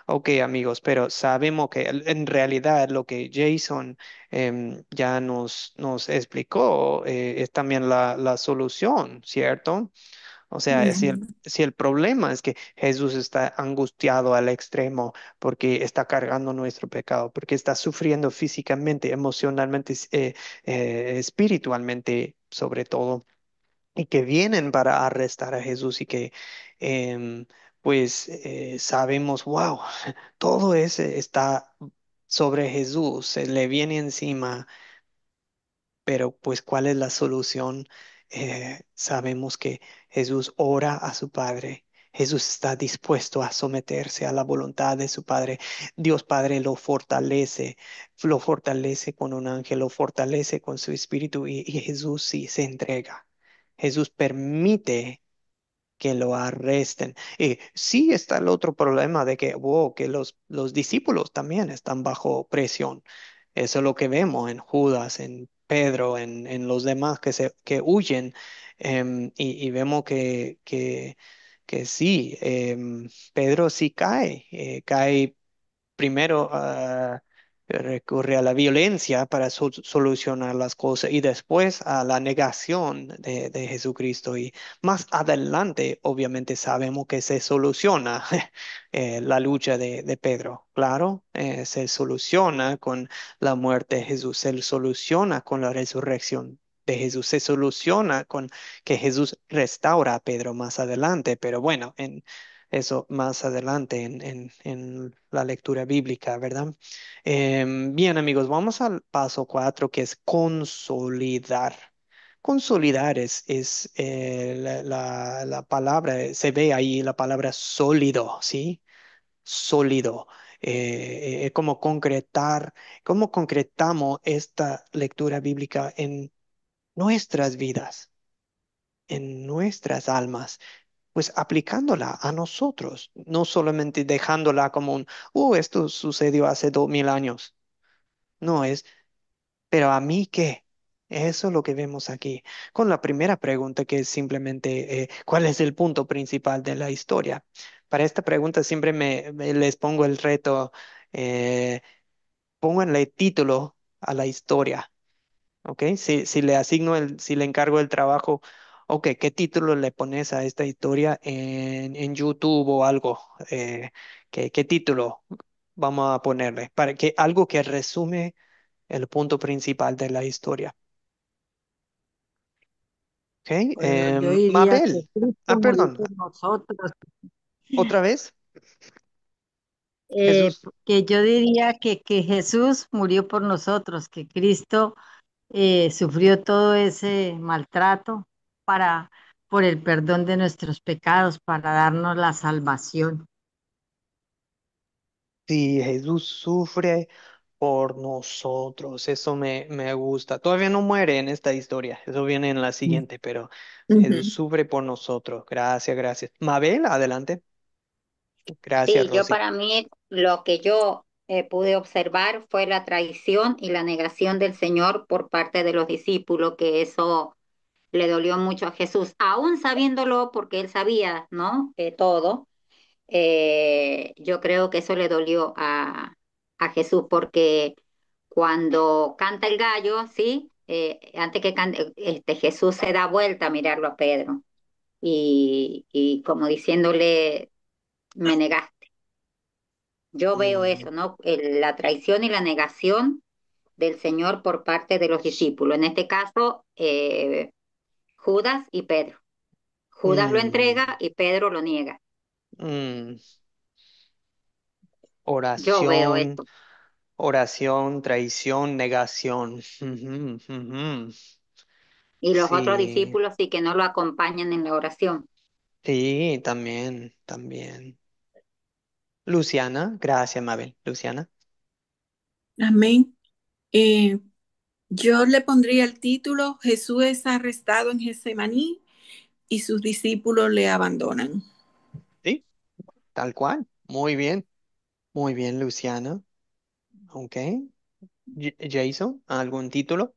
Ok, amigos, pero sabemos que en realidad lo que Jason ya nos explicó es también la solución, ¿cierto? O sea,
Ujú.
si el problema es que Jesús está angustiado al extremo porque está cargando nuestro pecado, porque está sufriendo físicamente, emocionalmente, espiritualmente, sobre todo, y que vienen para arrestar a Jesús y que em, sabemos, wow, todo ese está sobre Jesús, se le viene encima, pero pues, ¿cuál es la solución? Sabemos que Jesús ora a su Padre. Jesús está dispuesto a someterse a la voluntad de su Padre. Dios Padre lo fortalece con un ángel, lo fortalece con su espíritu y Jesús sí se entrega. Jesús permite que lo arresten. Y sí está el otro problema de que, wow, que los discípulos también están bajo presión. Eso es lo que vemos en Judas, en Pedro, en los demás que huyen. Y vemos que sí, Pedro sí cae primero recurre a la violencia para solucionar las cosas y después a la negación de Jesucristo. Y más adelante, obviamente, sabemos que se soluciona la lucha de Pedro. Claro, se soluciona con la muerte de Jesús, se soluciona con la resurrección de Jesús, se soluciona con que Jesús restaura a Pedro más adelante, pero bueno, eso más adelante en la lectura bíblica, ¿verdad? Bien, amigos, vamos al paso 4, que es consolidar. Consolidar es la palabra, se ve ahí la palabra sólido, ¿sí? Sólido. Como concretar, cómo concretamos esta lectura bíblica en nuestras vidas, en nuestras almas, pues aplicándola a nosotros, no solamente dejándola como esto sucedió hace 2000 años. No es, pero ¿a mí qué? Eso es lo que vemos aquí. Con la primera pregunta, que es simplemente, ¿cuál es el punto principal de la historia? Para esta pregunta siempre les pongo el reto, eh, pónganle título a la historia. ¿Ok? Si le asigno si le encargo el trabajo, ok, ¿qué título le pones a esta historia en YouTube o algo? ¿Qué título vamos a ponerle? Para que algo que resume el punto principal de la historia. ¿Ok?
Bueno, yo diría que
Mabel.
Cristo
Ah,
murió
perdón.
por nosotros.
¿Otra vez? Jesús.
Que yo diría que Jesús murió por nosotros, que Cristo sufrió todo ese maltrato para, por el perdón de nuestros pecados, para darnos la salvación.
Sí, Jesús sufre por nosotros. Eso me gusta. Todavía no muere en esta historia. Eso viene en la siguiente, pero Jesús
Ujú.
sufre por nosotros. Gracias, gracias. Mabel, adelante. Gracias,
Sí, yo
Rosy.
para mí lo que yo pude observar fue la traición y la negación del Señor por parte de los discípulos, que eso le dolió mucho a Jesús, aún sabiéndolo porque él sabía, ¿no? Todo. Yo creo que eso le dolió a Jesús porque cuando canta el gallo, ¿sí? Antes que cante, Jesús se da vuelta a mirarlo a Pedro y como diciéndole, me negaste. Yo veo
Mm,
eso, ¿no? La traición y la negación del Señor por parte de los discípulos. En este caso, Judas y Pedro. Judas lo
mm,
entrega y Pedro lo niega.
mm.
Yo veo
Oración,
eso.
oración, traición, negación. Ujú, ujú.
Y los otros
Sí.
discípulos sí que no lo acompañan en la oración.
Sí, también, también. Luciana, gracias, Mabel. Luciana.
Amén. Eh, yo le pondría el título, Jesús es arrestado en Getsemaní y sus discípulos le abandonan.
Sí, tal cual. Muy bien, Luciana. Ok. Jason, ¿algún título?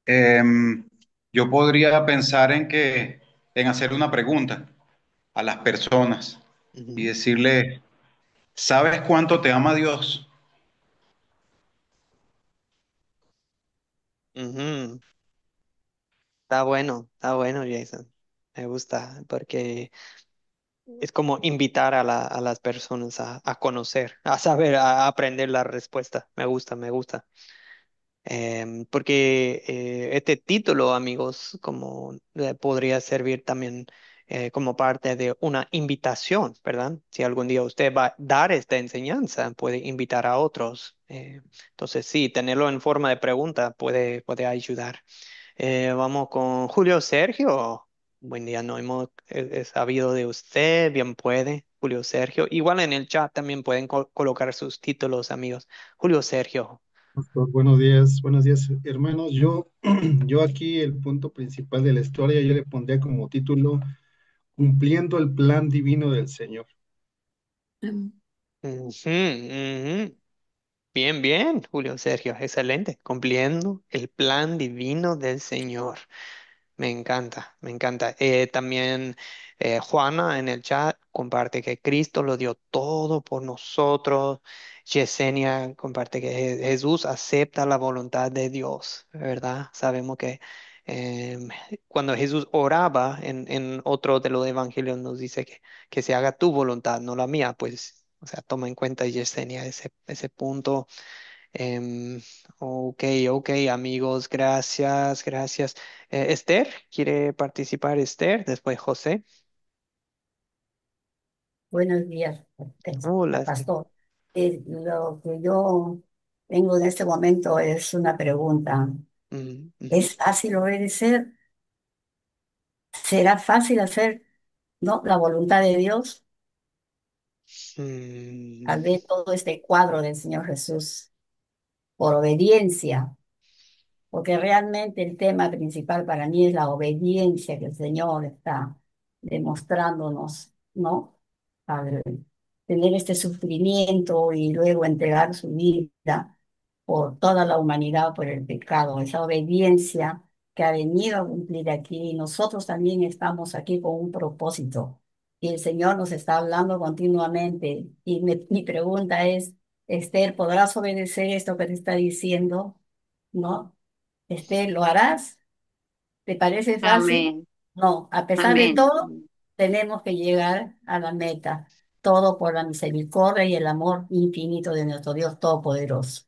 Em, yo podría pensar en hacer una pregunta a las personas y
Ujú,
decirle, ¿sabes cuánto te ama Dios?
ujú. Está bueno, Jason. Me gusta porque es como invitar a las personas a conocer, a saber, a aprender la respuesta. Me gusta, me gusta. Porque este título, amigos, como podría servir también como parte de una invitación, ¿verdad? Si algún día usted va a dar esta enseñanza, puede invitar a otros. Entonces, sí, tenerlo en forma de pregunta puede ayudar. Vamos con Julio Sergio. Buen día, no hemos sabido de usted, bien puede, Julio Sergio. Igual en el chat también pueden colocar sus títulos, amigos. Julio Sergio.
Pastor, buenos días, hermanos. Yo aquí el punto principal de la historia, yo le pondría como título Cumpliendo el plan divino del Señor.
Amén.
Ujú, ujú. Bien, bien, Julio Sergio, excelente. Cumpliendo el plan divino del Señor. Me encanta, me encanta. También Juana en el chat comparte que Cristo lo dio todo por nosotros. Yesenia comparte que Jesús acepta la voluntad de Dios, ¿verdad? Sabemos que em, cuando Jesús oraba en otro de los evangelios nos dice que se haga tu voluntad, no la mía, pues, o sea, toma en cuenta Yesenia ese punto. Em, ok, ok, amigos, gracias, gracias. Esther, ¿quiere participar Esther? Después José.
Buenos días,
Hola, Esther.
pastor. Lo que yo tengo en este momento es una pregunta.
Mm, ujú.
¿Es fácil obedecer? ¿Será fácil hacer, no, la voluntad de Dios al
Mm,
ver todo este cuadro del Señor Jesús por obediencia? Porque realmente el tema principal para mí es la obediencia que el Señor está demostrándonos, ¿no? Al tener este sufrimiento y luego entregar su vida por toda la humanidad, por el pecado, esa obediencia que ha venido a cumplir aquí. Y nosotros también estamos aquí con un propósito. Y el Señor nos está hablando continuamente. Y mi pregunta es, Esther, ¿podrás obedecer esto que te está diciendo? ¿No? ¿Lo harás? ¿Te parece fácil?
Amén,
No, a pesar de
amén.
todo, tenemos que llegar a la meta. Todo por la misericordia y el amor infinito de nuestro Dios Todopoderoso.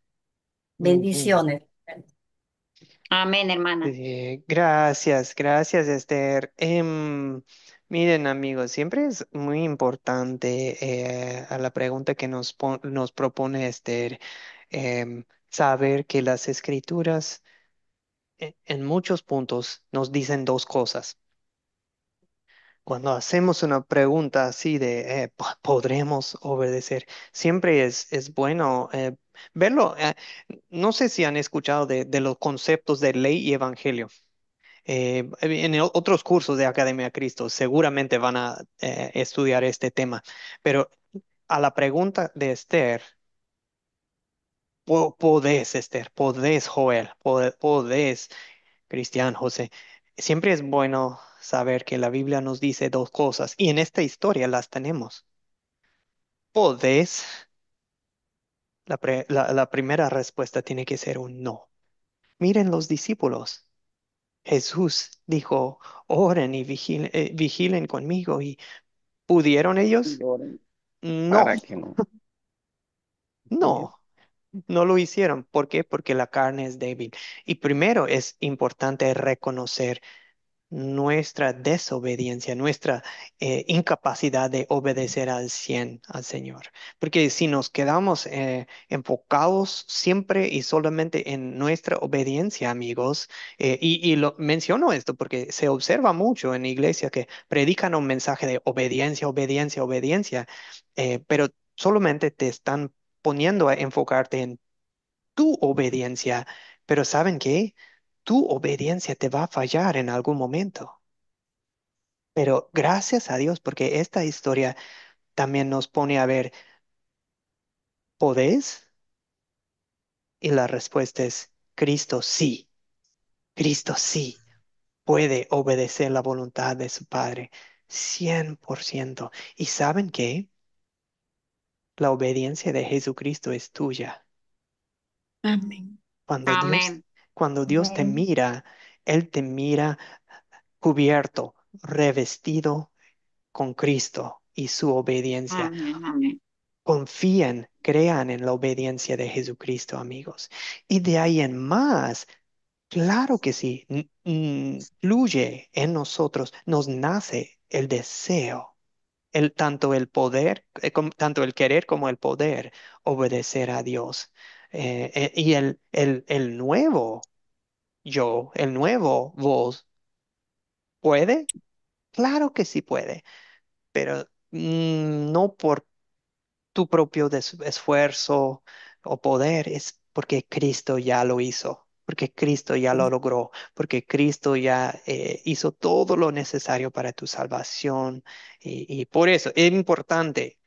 ujú.
Bendiciones.
Amén, hermana.
Gracias, gracias, Esther. Miren, amigos, siempre es muy importante a la pregunta que nos propone Esther, saber que las escrituras en muchos puntos nos dicen dos cosas. Cuando hacemos una pregunta así de ¿podremos obedecer? Siempre es bueno verlo. No sé si han escuchado de los conceptos de ley y evangelio. En otros cursos de Academia Cristo seguramente van a estudiar este tema, pero a la pregunta de Esther, podés, Esther, podés, Joel, podés, Cristian, José. Siempre es bueno saber que la Biblia nos dice dos cosas y en esta historia las tenemos. Podés, la primera respuesta tiene que ser un no. Miren los discípulos. Jesús dijo, oren y vigilen conmigo. ¿Y pudieron ellos?
Lloren
No,
para que no.
no, no lo hicieron. ¿Por qué? Porque la carne es débil. Y primero es importante reconocer. nuestra desobediencia, nuestra incapacidad de obedecer al 100 al Señor. Porque si nos quedamos enfocados siempre y solamente en nuestra obediencia, amigos, y lo menciono esto porque se observa mucho en la iglesia que predican un mensaje de obediencia, obediencia, obediencia, pero solamente te están poniendo a enfocarte en tu obediencia, pero ¿saben qué? Tu obediencia te va a fallar en algún momento. Pero gracias a Dios, porque esta historia también nos pone a ver, ¿podés? Y la respuesta es, Cristo sí puede obedecer la voluntad de su Padre, 100%. ¿Y saben qué? La obediencia de Jesucristo es tuya.
Amén.
Cuando Dios,
Amén.
cuando Dios te
Amén.
mira, Él te mira cubierto, revestido con Cristo y su obediencia.
Amén. Amén.
Confíen, crean en la obediencia de Jesucristo, amigos. Y de ahí en más, claro que sí, fluye en nosotros, nos nace el deseo, tanto el poder, tanto el querer como el poder obedecer a Dios. Y el nuevo yo, el nuevo vos, ¿puede? Claro que sí puede, pero no por tu propio esfuerzo o poder, es porque Cristo ya lo hizo, porque Cristo ya lo logró, porque Cristo ya hizo todo lo necesario para tu salvación. Y por eso es importante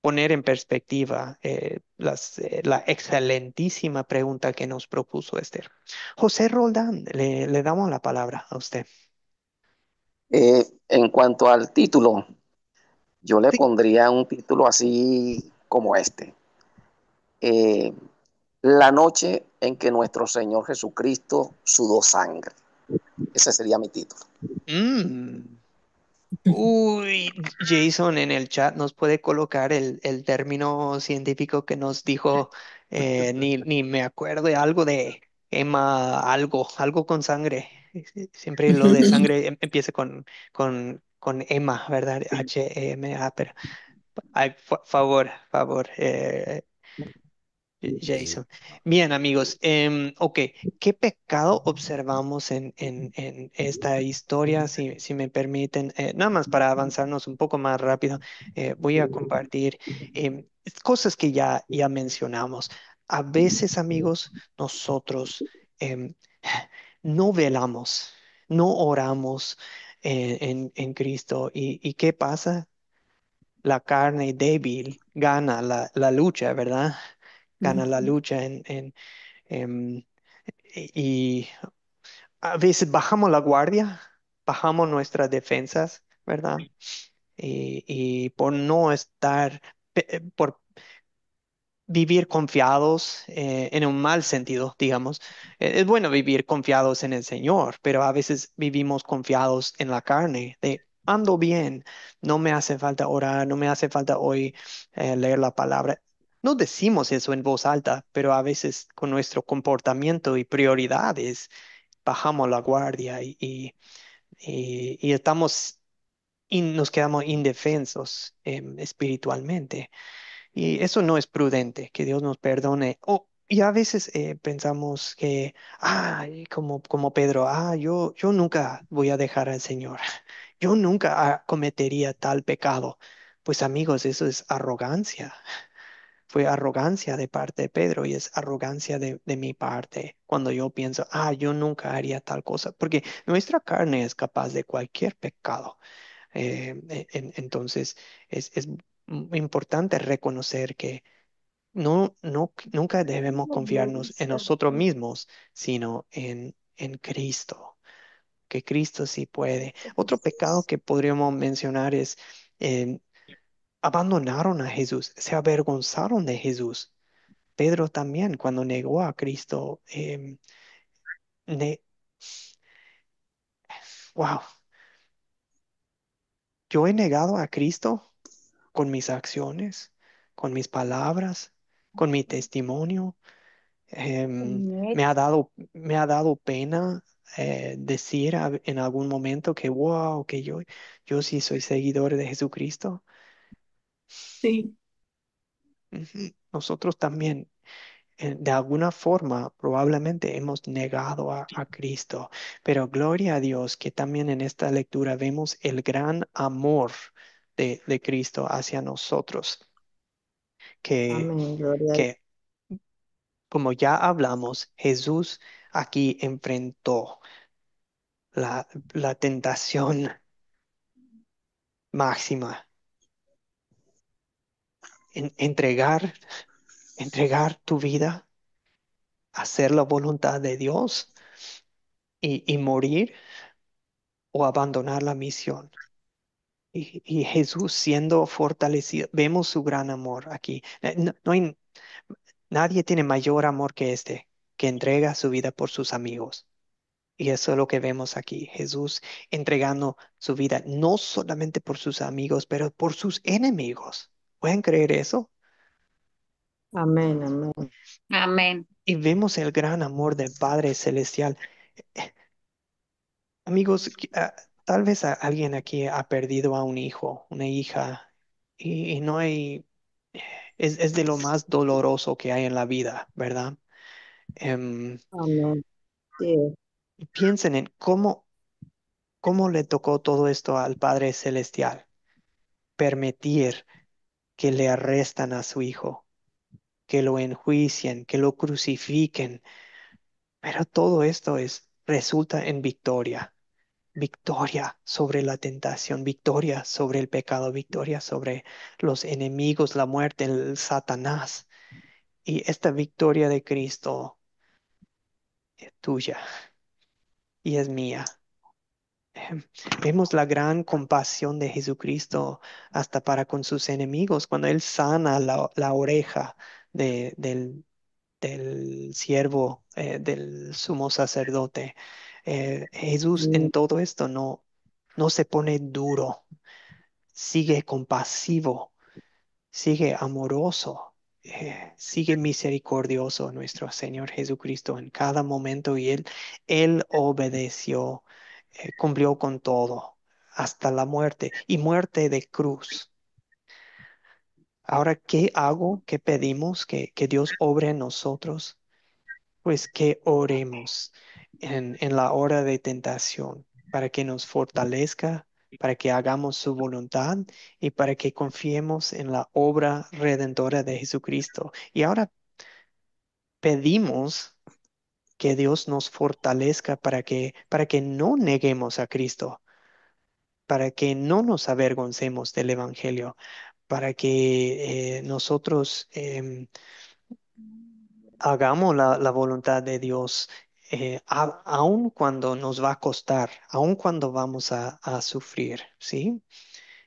poner en perspectiva la excelentísima pregunta que nos propuso Esther. José Roldán, le damos la palabra a usted.
En cuanto al título, yo le
Sí.
pondría un título así como este. Eh, la noche en que nuestro Señor Jesucristo sudó sangre. Ese sería mi título.
Mm. Uy, Jason en el chat nos puede colocar el término científico que nos dijo, ni me acuerdo, de algo de hema, algo con sangre. Siempre lo de sangre empieza con hema, ¿verdad? H-E-M-A, pero ay, favor, Jason. Bien, amigos. Ok, ¿qué pecado observamos en esta historia? Si me permiten, nada más para avanzarnos un poco más rápido, voy a compartir cosas que ya mencionamos. A veces, amigos, nosotros em, no velamos, no oramos en Cristo. ¿Y qué pasa? La carne débil gana la lucha, ¿verdad? Gana la lucha em, y a veces bajamos la guardia, bajamos nuestras defensas, ¿verdad? Y por no estar, por vivir confiados en un mal sentido, digamos. Es bueno vivir confiados en el Señor, pero a veces vivimos confiados en la carne, de ando bien, no me hace falta orar, no me hace falta hoy leer la palabra. No decimos eso en voz alta, pero a veces con nuestro comportamiento y prioridades bajamos la guardia y estamos nos quedamos indefensos espiritualmente. Y eso no es prudente, que Dios nos perdone. Y a veces pensamos que, como Pedro, yo nunca voy a dejar al Señor. Yo nunca cometería tal pecado. Pues amigos, eso es arrogancia. Fue arrogancia de parte de Pedro y es arrogancia de mi parte cuando yo pienso, yo nunca haría tal cosa, porque nuestra carne es capaz de cualquier pecado. Entonces, es importante reconocer que nunca debemos confiarnos en nosotros mismos, sino en Cristo, que Cristo sí puede. Otro pecado que podríamos mencionar es eh, abandonaron a Jesús, se avergonzaron de Jesús. Pedro también, cuando negó a Cristo, ne- wow, yo he negado a Cristo con mis acciones, con mis palabras, con mi testimonio.
Amén.
Me ha dado pena decir en algún momento que, wow, que yo sí soy seguidor de Jesucristo?
Sí,
Ujú. Nosotros también, de alguna forma, probablemente hemos negado a Cristo, pero gloria a Dios que también en esta lectura vemos el gran amor de Cristo hacia nosotros, que,
Amén, gloria a Dios.
que como ya hablamos, Jesús aquí enfrentó la tentación máxima, entregar tu vida, hacer la voluntad de Dios y morir o abandonar la misión. Y Jesús siendo fortalecido, vemos su gran amor aquí. No hay, nadie tiene mayor amor que este, que entrega su vida por sus amigos. Y eso es lo que vemos aquí. Jesús entregando su vida no solamente por sus amigos, pero por sus enemigos. ¿Pueden creer eso?
Amén, amén.
Amén.
Y vemos el gran amor del Padre Celestial. Amigos, tal vez alguien aquí ha perdido a un hijo, una hija, y no hay, es de lo más doloroso que hay en la vida, ¿verdad? Em,
Amén. Sí,
Piensen en cómo le tocó todo esto al Padre Celestial, permitir que le arrestan a su hijo, que lo enjuicien, que lo crucifiquen, pero todo esto resulta en victoria. Victoria sobre la tentación, victoria sobre el pecado, victoria sobre los enemigos, la muerte, el Satanás. Y esta victoria de Cristo es tuya y es mía. Vemos la gran compasión de Jesucristo hasta para con sus enemigos, cuando Él sana la oreja del siervo, del sumo sacerdote. Jesús en
amén,
todo esto no se pone duro, sigue compasivo, sigue amoroso, sigue misericordioso nuestro Señor Jesucristo en cada momento y Él obedeció, cumplió con todo hasta la muerte y muerte de cruz. Ahora, ¿qué hago? ¿Qué pedimos? Que Dios obre en nosotros. Pues que oremos en la hora de tentación para que nos fortalezca, para que hagamos su voluntad y para que confiemos en la obra redentora de Jesucristo. Y ahora pedimos que Dios nos fortalezca para que no neguemos a Cristo, para que no nos avergoncemos del Evangelio, para que nosotros hagamos la voluntad de Dios, aun cuando nos va a costar, aun cuando vamos a sufrir, ¿sí?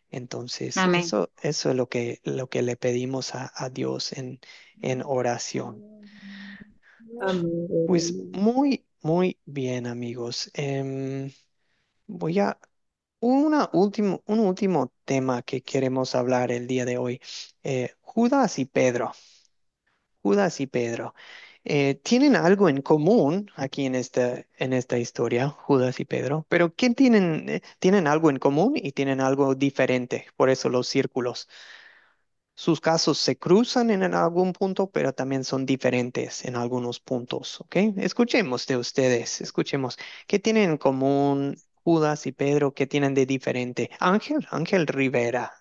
Entonces,
Amén.
eso es lo que le pedimos a Dios en oración.
amén, gloria a
Pues
Dios.
muy, muy bien, amigos. Voy a un último tema que queremos hablar el día de hoy. Judas y Pedro. Judas y Pedro. Tienen algo en común aquí en esta historia, Judas y Pedro, pero ¿qué tienen? Tienen algo en común y tienen algo diferente, por eso los círculos. Sus casos se cruzan en algún punto, pero también son diferentes en algunos puntos, ¿ok? Escuchemos de ustedes, escuchemos. ¿Qué tienen en común Judas y Pedro? ¿Qué tienen de diferente? Ángel Rivera,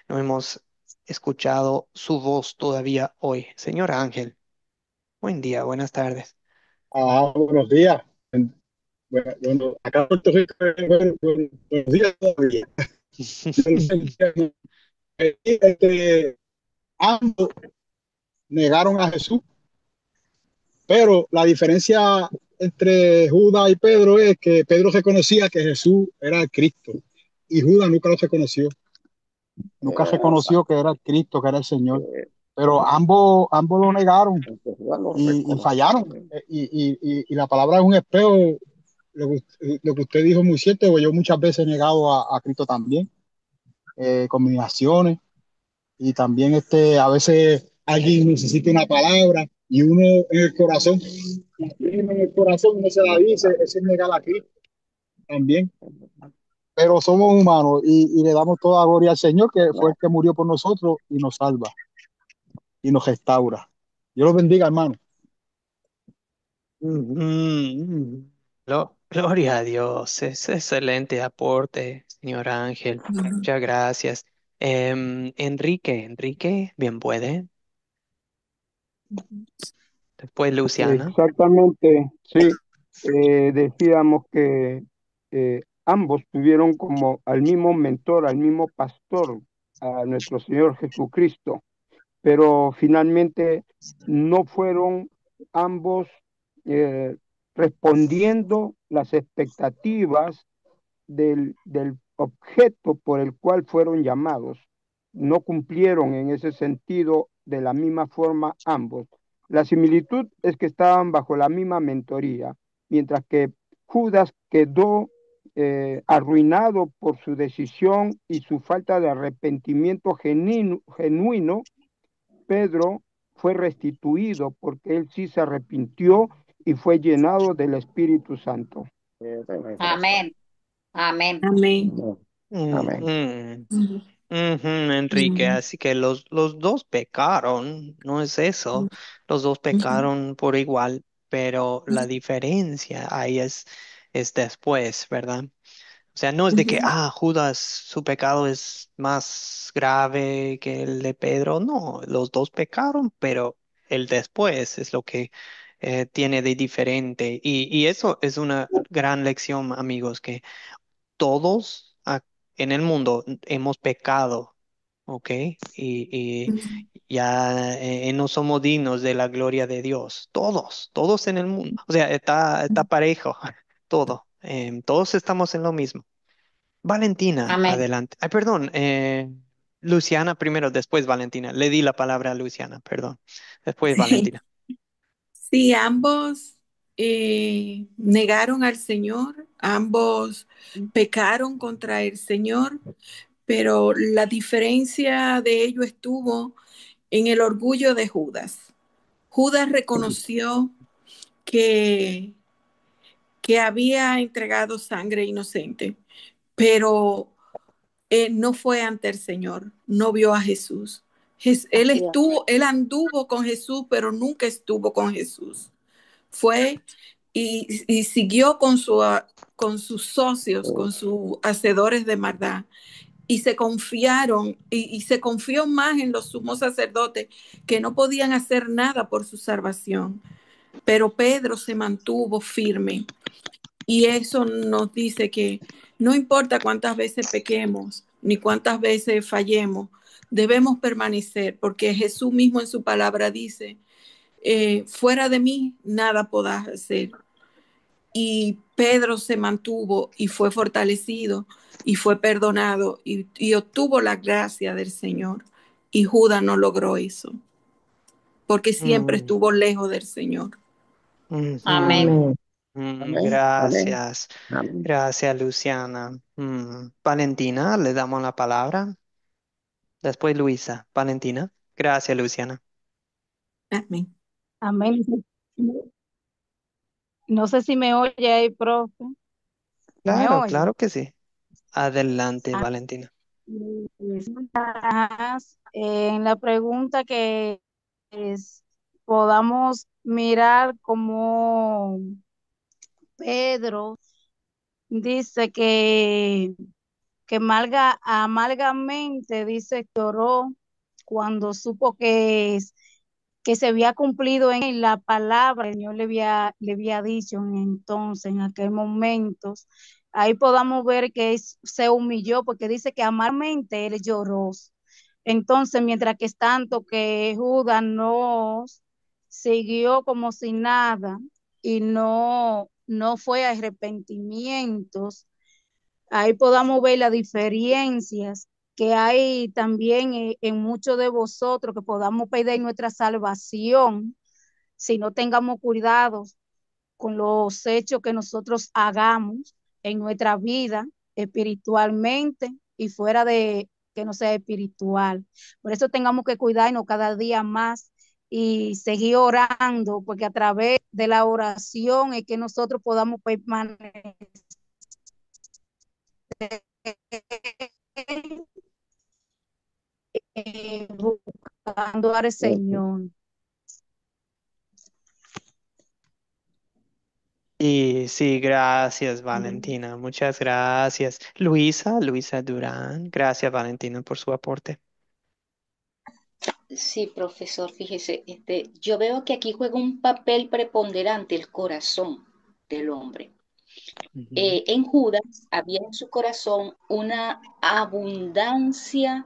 no hemos escuchado su voz todavía hoy. Señor Ángel, buen día, buenas tardes.
Buenos días. Bueno, acá en Puerto Rico, buenos días todavía. Ambos negaron a Jesús, pero la diferencia entre Judas y Pedro es que Pedro reconocía que Jesús era el Cristo y Judas nunca lo reconoció. Nunca reconoció que era el Cristo, que era el Señor. Pero ambos lo negaron y fallaron. Y la palabra es un espejo. Lo que usted dijo es muy cierto, porque yo muchas veces he negado a Cristo también, con mis acciones, y también a veces alguien necesita una palabra y uno en el corazón, en el corazón uno se la dice, ese es negar a Cristo también. Pero somos humanos y le damos toda gloria al Señor, que fue el que murió por nosotros y nos salva y nos restaura. Dios los bendiga, hermano.
Mm, Gloria a Dios, es excelente aporte, señor Ángel. Muchas gracias. Enrique, bien puede. Después Luciana.
Exactamente, sí. Decíamos que ambos tuvieron como al mismo mentor, al mismo pastor, a nuestro Señor Jesucristo, pero finalmente no fueron ambos eh, respondiendo las expectativas del objeto por el cual fueron llamados. No cumplieron en ese sentido de la misma forma ambos. La similitud es que estaban bajo la misma mentoría, mientras que Judas quedó arruinado por su decisión y su falta de arrepentimiento genuino. Pedro fue restituido porque él sí se arrepintió y fue llenado del Espíritu Santo.
Amén. Amén.
Amén.
Ujú,
Ujú.
ujú, Enrique,
Amén.
así que los dos pecaron, no es eso, los dos
Ujú.
pecaron por igual, pero la diferencia ahí es después, ¿verdad? O sea, no es de que,
Ujú.
Judas, su pecado es más grave que el de Pedro. No, los dos pecaron, pero el después es lo que tiene de diferente. Y eso es una gran lección, amigos, que todos en el mundo hemos pecado, ¿ok? Y
Ujú.
ya no somos dignos de la gloria de Dios. Todos en el mundo. O sea, está parejo, todo. Todos estamos en lo mismo. Valentina,
Amén.
adelante. Ay, perdón, Luciana primero, después Valentina. Le di la palabra a Luciana, perdón. Después Valentina.
Sí, ambos negaron al Señor, ambos pecaron contra el Señor, pero la diferencia de ello estuvo en el orgullo de Judas. Judas reconoció que, que había entregado sangre inocente, pero no fue ante el Señor, no vio a Jesús. Él anduvo con Jesús, pero nunca estuvo con Jesús. Fue y siguió con sus socios, con sus hacedores de maldad. Y se confiaron y se confió más en los sumos sacerdotes que no podían hacer nada por su salvación. Pero Pedro se mantuvo firme y eso nos dice que no importa cuántas veces pequemos ni cuántas veces fallemos, debemos permanecer porque Jesús mismo en su palabra dice, fuera de mí nada podás hacer. Y Pedro se mantuvo y fue fortalecido y fue perdonado y obtuvo la gracia del Señor. Y Judas no logró eso porque siempre
Mm,
estuvo lejos del Señor.
Amén.
ujú,
Amén, amén,
gracias,
amén.
gracias Luciana. Valentina, le damos la palabra. Después Luisa, Valentina. Gracias Luciana.
Amén.
Amén. No sé si me oye ahí, profe. ¿Me
Claro,
oye?
claro que sí. Adelante,
Ah,
Valentina.
ajá, en la pregunta que es, podamos mirar cómo Pedro dice que amargamente dice que oró cuando supo que se había cumplido en él la palabra que el Señor le había dicho entonces, en aquel momento. Ahí podamos ver que se humilló porque dice que amargamente él lloró. Entonces, mientras que es tanto que Judas no siguió como si nada y no fue a arrepentimientos, ahí podamos ver las diferencias que hay también en muchos de vosotros, que podamos pedir nuestra salvación si no tengamos cuidado con los hechos que nosotros hagamos en nuestra vida espiritualmente y fuera de que no sea espiritual. Por eso tengamos que cuidarnos cada día más y seguir orando, porque a través de la oración es que nosotros podamos permanecer buscando al Señor.
Y sí, gracias, Valentina. Muchas gracias. Luisa Durán. Gracias, Valentina, por su aporte.
Sí, profesor, fíjese, yo veo que aquí juega un papel preponderante el corazón del hombre.
Ujú.
En Judas había en su corazón una abundancia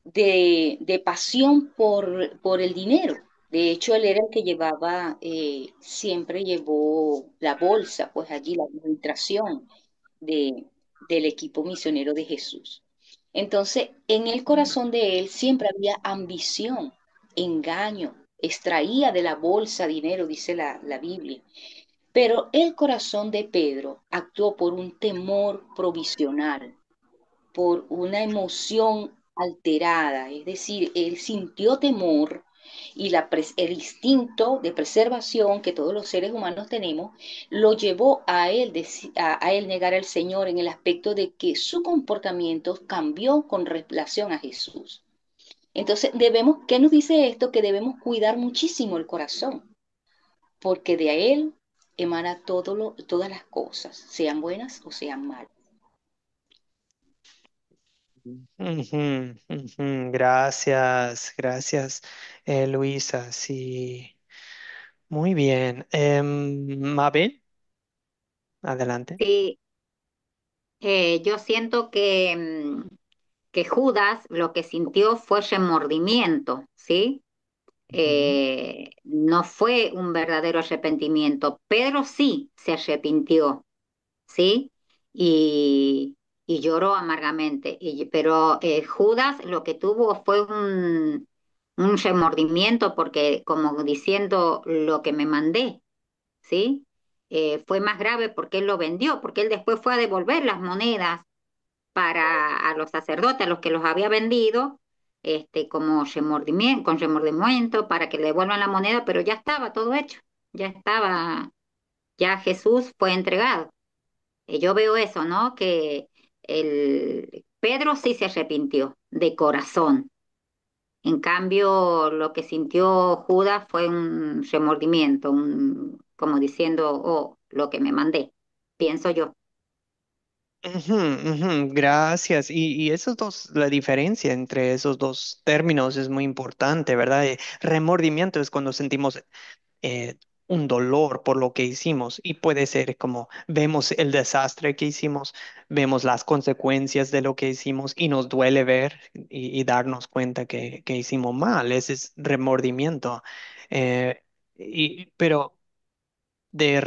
de pasión por el dinero. De hecho, él era el que llevaba, siempre llevó la bolsa, pues allí la administración de, del equipo misionero de Jesús. Entonces, en el corazón de él siempre había ambición, engaño, extraía de la bolsa dinero, dice la Biblia. Pero el corazón de Pedro actuó por un temor provisional, por una emoción alterada, es decir, él sintió temor y el instinto de preservación que todos los seres humanos tenemos lo llevó a él, a él negar al Señor en el aspecto de que su comportamiento cambió con relación a Jesús. Entonces, ¿qué nos dice esto? Que debemos cuidar muchísimo el corazón, porque de él emana todas las cosas, sean buenas o sean malas.
Ujú, ujú. Gracias, gracias, Luisa. Sí, muy bien. Mabel, adelante.
Sí, yo siento que Judas lo que sintió fue remordimiento, ¿sí?
Ujú.
No fue un verdadero arrepentimiento. Pedro sí se arrepintió, ¿sí? Y, y lloró amargamente. Pero Judas lo que tuvo fue un remordimiento porque, como diciendo lo que me mandé, ¿sí? Fue más grave porque él lo vendió, porque él después fue a devolver las monedas a los sacerdotes, a los que los había vendido, como remordimiento, con remordimiento para que le devuelvan la moneda, pero ya estaba todo hecho, ya estaba, ya Jesús fue entregado. Yo veo eso, ¿no? Que Pedro sí se arrepintió de corazón. En cambio, lo que sintió Judas fue un remordimiento, como diciendo, oh, lo que me mandé, pienso yo.
Ujú, ujú. Gracias. Y esos dos, la diferencia entre esos dos términos es muy importante, ¿verdad? Remordimiento es cuando sentimos eh, un dolor por lo que hicimos y puede ser como vemos el desastre que hicimos, vemos las consecuencias de lo que hicimos y nos duele ver y darnos cuenta que hicimos mal. Ese es remordimiento. Eh, pero de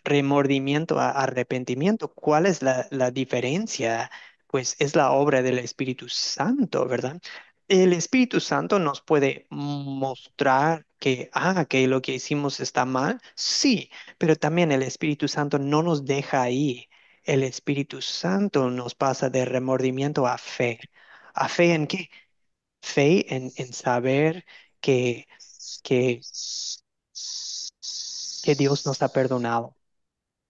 remordimiento a arrepentimiento, ¿cuál es la diferencia? Pues es la obra del Espíritu Santo, ¿verdad? El Espíritu Santo nos puede mostrar que lo que hicimos está mal, sí, pero también el Espíritu Santo no nos deja ahí. El Espíritu Santo nos pasa de remordimiento a fe. ¿A fe en qué? Fe en saber que, que, que Dios nos ha perdonado.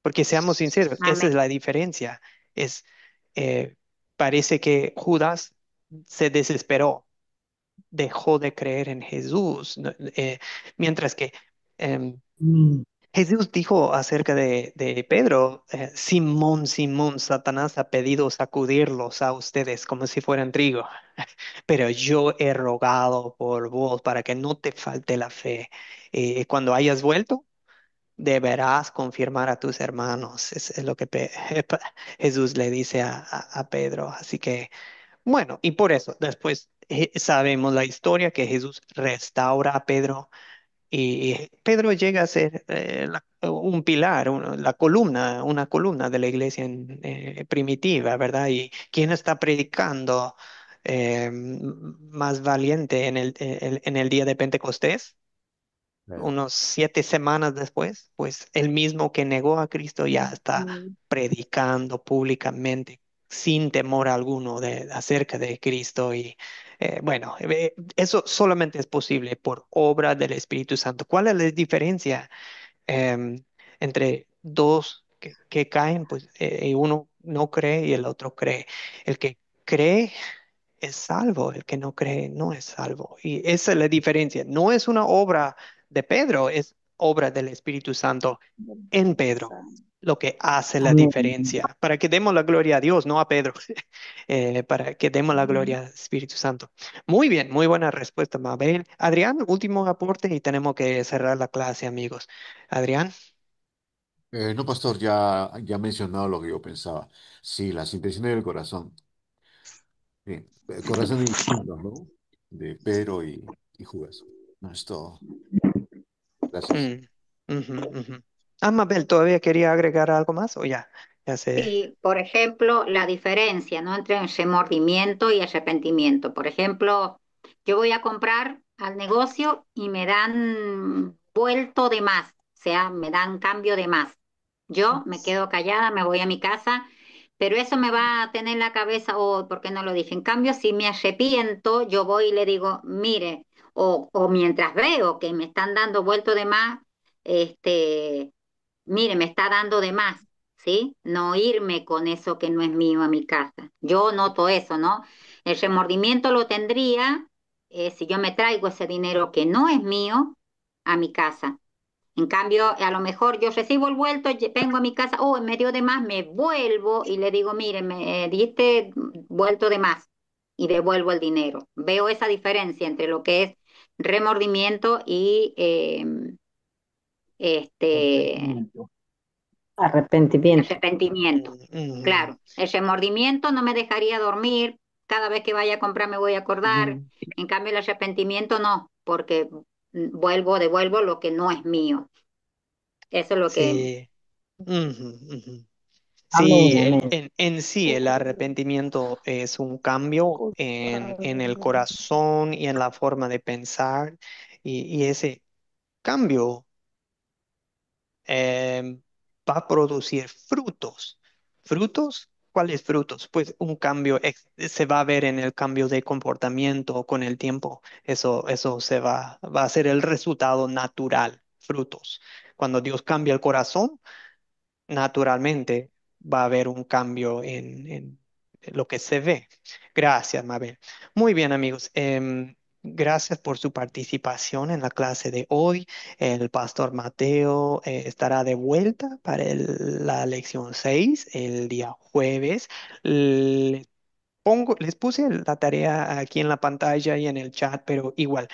Porque seamos sinceros, esa es
Amén.
la diferencia. Es, eh, parece que Judas se desesperó, dejó de creer en Jesús, ¿no? Mientras que em,
Mm.
Jesús dijo acerca de Pedro, Simón, Simón, Satanás ha pedido sacudirlos a ustedes como si fueran trigo, pero yo he rogado por vos para que no te falte la fe. Cuando hayas vuelto, deberás confirmar a tus hermanos. Es lo que Jesús le dice a Pedro. Así que, bueno, y por eso después sabemos la historia que Jesús restaura a Pedro y Pedro llega a ser un pilar, la columna, una columna de la iglesia primitiva, ¿verdad? Y quien está predicando más valiente en el día de Pentecostés unos 7 semanas después, pues el mismo que negó a Cristo ya está
Mm.
predicando públicamente. sin temor alguno acerca de Cristo. Y bueno, eso solamente es posible por obra del Espíritu Santo. ¿Cuál es la diferencia entre dos que caen? Pues y uno no cree y el otro cree. El que cree es salvo, el que no cree no es salvo. Y esa es la diferencia. No es una obra de Pedro, es obra del Espíritu Santo en Pedro, lo que hace la
Amén.
diferencia. Para que demos la gloria a Dios, no a Pedro, para que demos la gloria al Espíritu Santo. Muy bien, muy buena respuesta, Mabel. Adrián, último aporte y tenemos que cerrar la clase, amigos. Adrián.
No, pastor, ya ha mencionado lo que yo pensaba. Sí, las intenciones del corazón. Sí, corazones distintos, ¿no? De Pedro y Judas. No, es todo. Gracias.
Mm, ujú, ujú. Ah, Mabel, ¿todavía quería agregar algo más o ya? Ya sé.
Sí, por ejemplo, la diferencia, ¿no? Entre remordimiento y arrepentimiento. Por ejemplo, yo voy a comprar al negocio y me dan vuelto de más, o sea, me dan cambio de más. Yo me quedo callada, me voy a mi casa, pero eso me va a tener en la cabeza, oh, ¿por qué no lo dije? En cambio, si me arrepiento, yo voy y le digo, mire, o mientras veo que me están dando vuelto de más, este mire, me está dando de más, ¿sí? No irme con eso que no es mío a mi casa. Yo noto eso, ¿no? El remordimiento lo tendría si yo me traigo ese dinero que no es mío a mi casa. En cambio, a lo mejor yo recibo el vuelto, vengo a mi casa, oh, me dio de más, me vuelvo y le digo, mire, me diste vuelto de más y devuelvo el dinero. Veo esa diferencia entre lo que es remordimiento y este
Arrepentimiento. Arrepentimiento.
arrepentimiento.
Mm,
Claro, el remordimiento no me dejaría dormir, cada vez que vaya a comprar me voy a acordar,
mm,
en cambio el arrepentimiento no, porque devuelvo lo que no es mío. Eso es lo que...
sí. Ujú, ujú.
Amén,
Sí,
amén.
en sí el arrepentimiento es un cambio en el corazón y en la forma de pensar y ese cambio va a producir frutos. ¿Frutos? ¿Cuáles frutos? Pues un cambio se va a ver en el cambio de comportamiento con el tiempo. Eso va a ser el resultado natural, frutos. Cuando Dios cambia el corazón, naturalmente va a haber un cambio en lo que se ve. Gracias, Mabel. Muy bien, amigos. Gracias por su participación en la clase de hoy. El pastor Mateo estará de vuelta para la lección 6 el día jueves. Les puse la tarea aquí en la pantalla y en el chat, pero igual,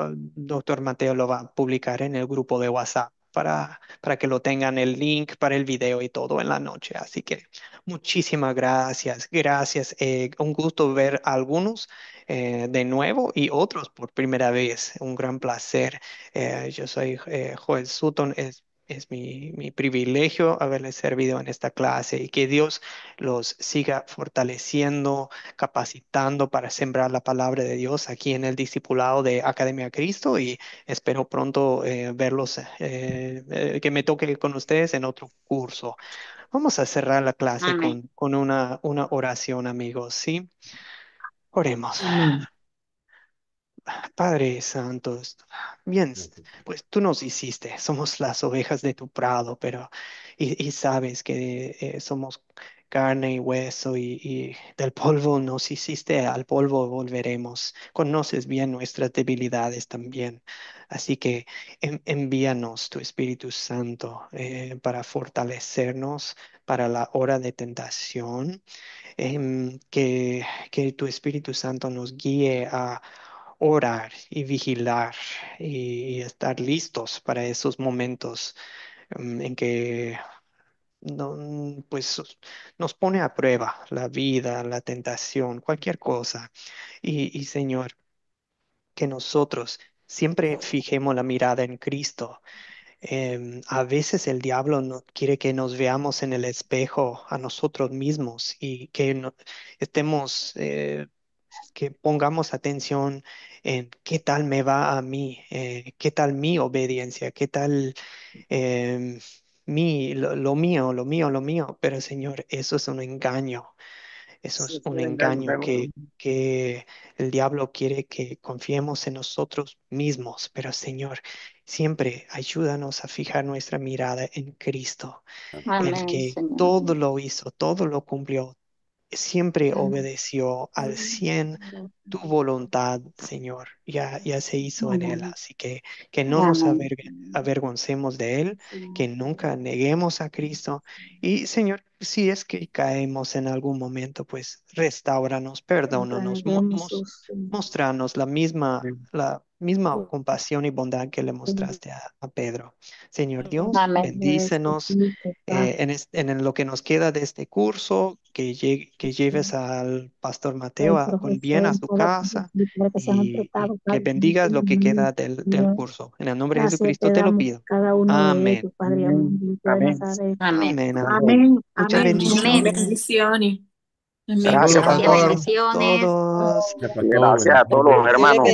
doctor Mateo lo va a publicar en el grupo de WhatsApp para que lo tengan el link para el video y todo en la noche. Así que muchísimas gracias, gracias. Un gusto ver a algunos de nuevo y otros por primera vez. Un gran placer. Yo soy Joel Sutton. Es mi privilegio haberles servido en esta clase y que Dios los siga fortaleciendo, capacitando para sembrar la palabra de Dios aquí en el discipulado de Academia Cristo y espero pronto verlos, que me toque con ustedes en otro curso. Vamos a cerrar la clase
Amén.
con una oración, amigos, ¿sí? Oremos.
Amén.
Padre Santo, bien,
Gracias.
pues tú nos hiciste, somos las ovejas de tu prado, pero y sabes que somos carne y hueso y del polvo nos hiciste, al polvo volveremos. Conoces bien nuestras debilidades también, así que envíanos tu Espíritu Santo para fortalecernos para la hora de tentación, que tu Espíritu Santo nos guíe a orar y vigilar y estar listos para esos momentos en que pues nos pone a prueba la vida, la tentación, cualquier cosa. Y Señor, que nosotros siempre fijemos la mirada en Cristo. A veces el diablo no quiere que nos veamos en el espejo a nosotros mismos y que estemos que pongamos atención en qué tal me va a mí, qué tal mi obediencia, qué tal, em, lo mío, lo mío, lo mío. Pero Señor, eso es un engaño. Eso es un engaño que el diablo quiere que confiemos en nosotros mismos. Pero Señor, siempre ayúdanos a fijar nuestra mirada en Cristo, el
Amén,
que
Señor.
todo lo hizo, todo lo cumplió, siempre obedeció al 100 tu voluntad, Señor. Ya se hizo en Él.
Amén.
Así que no nos
Amén.
avergoncemos de Él, que nunca neguemos a Cristo. Y, Señor, si es que caemos en algún momento, pues restáuranos, perdónanos, mostranos la misma compasión y bondad que le mostraste a Pedro. Señor Dios,
Amén.
bendícenos en lo que nos queda de este curso, que lleves al Pastor Mateo con bien a su casa y que bendigas lo que queda del curso. En el nombre de Jesucristo te lo pido. Amén.
Amén.
Amén.
Amén, amén.
Amén,
Muchas
amén.
Amén.
bendiciones.
Bendiciones. Amén.
Gracias,
Gracias,
pastor.
Gracias a
bendiciones.
todos.
Gracias, pastor.
Gracias a todos los
Bendiciones.
Dios les
hermanos.
bendiga.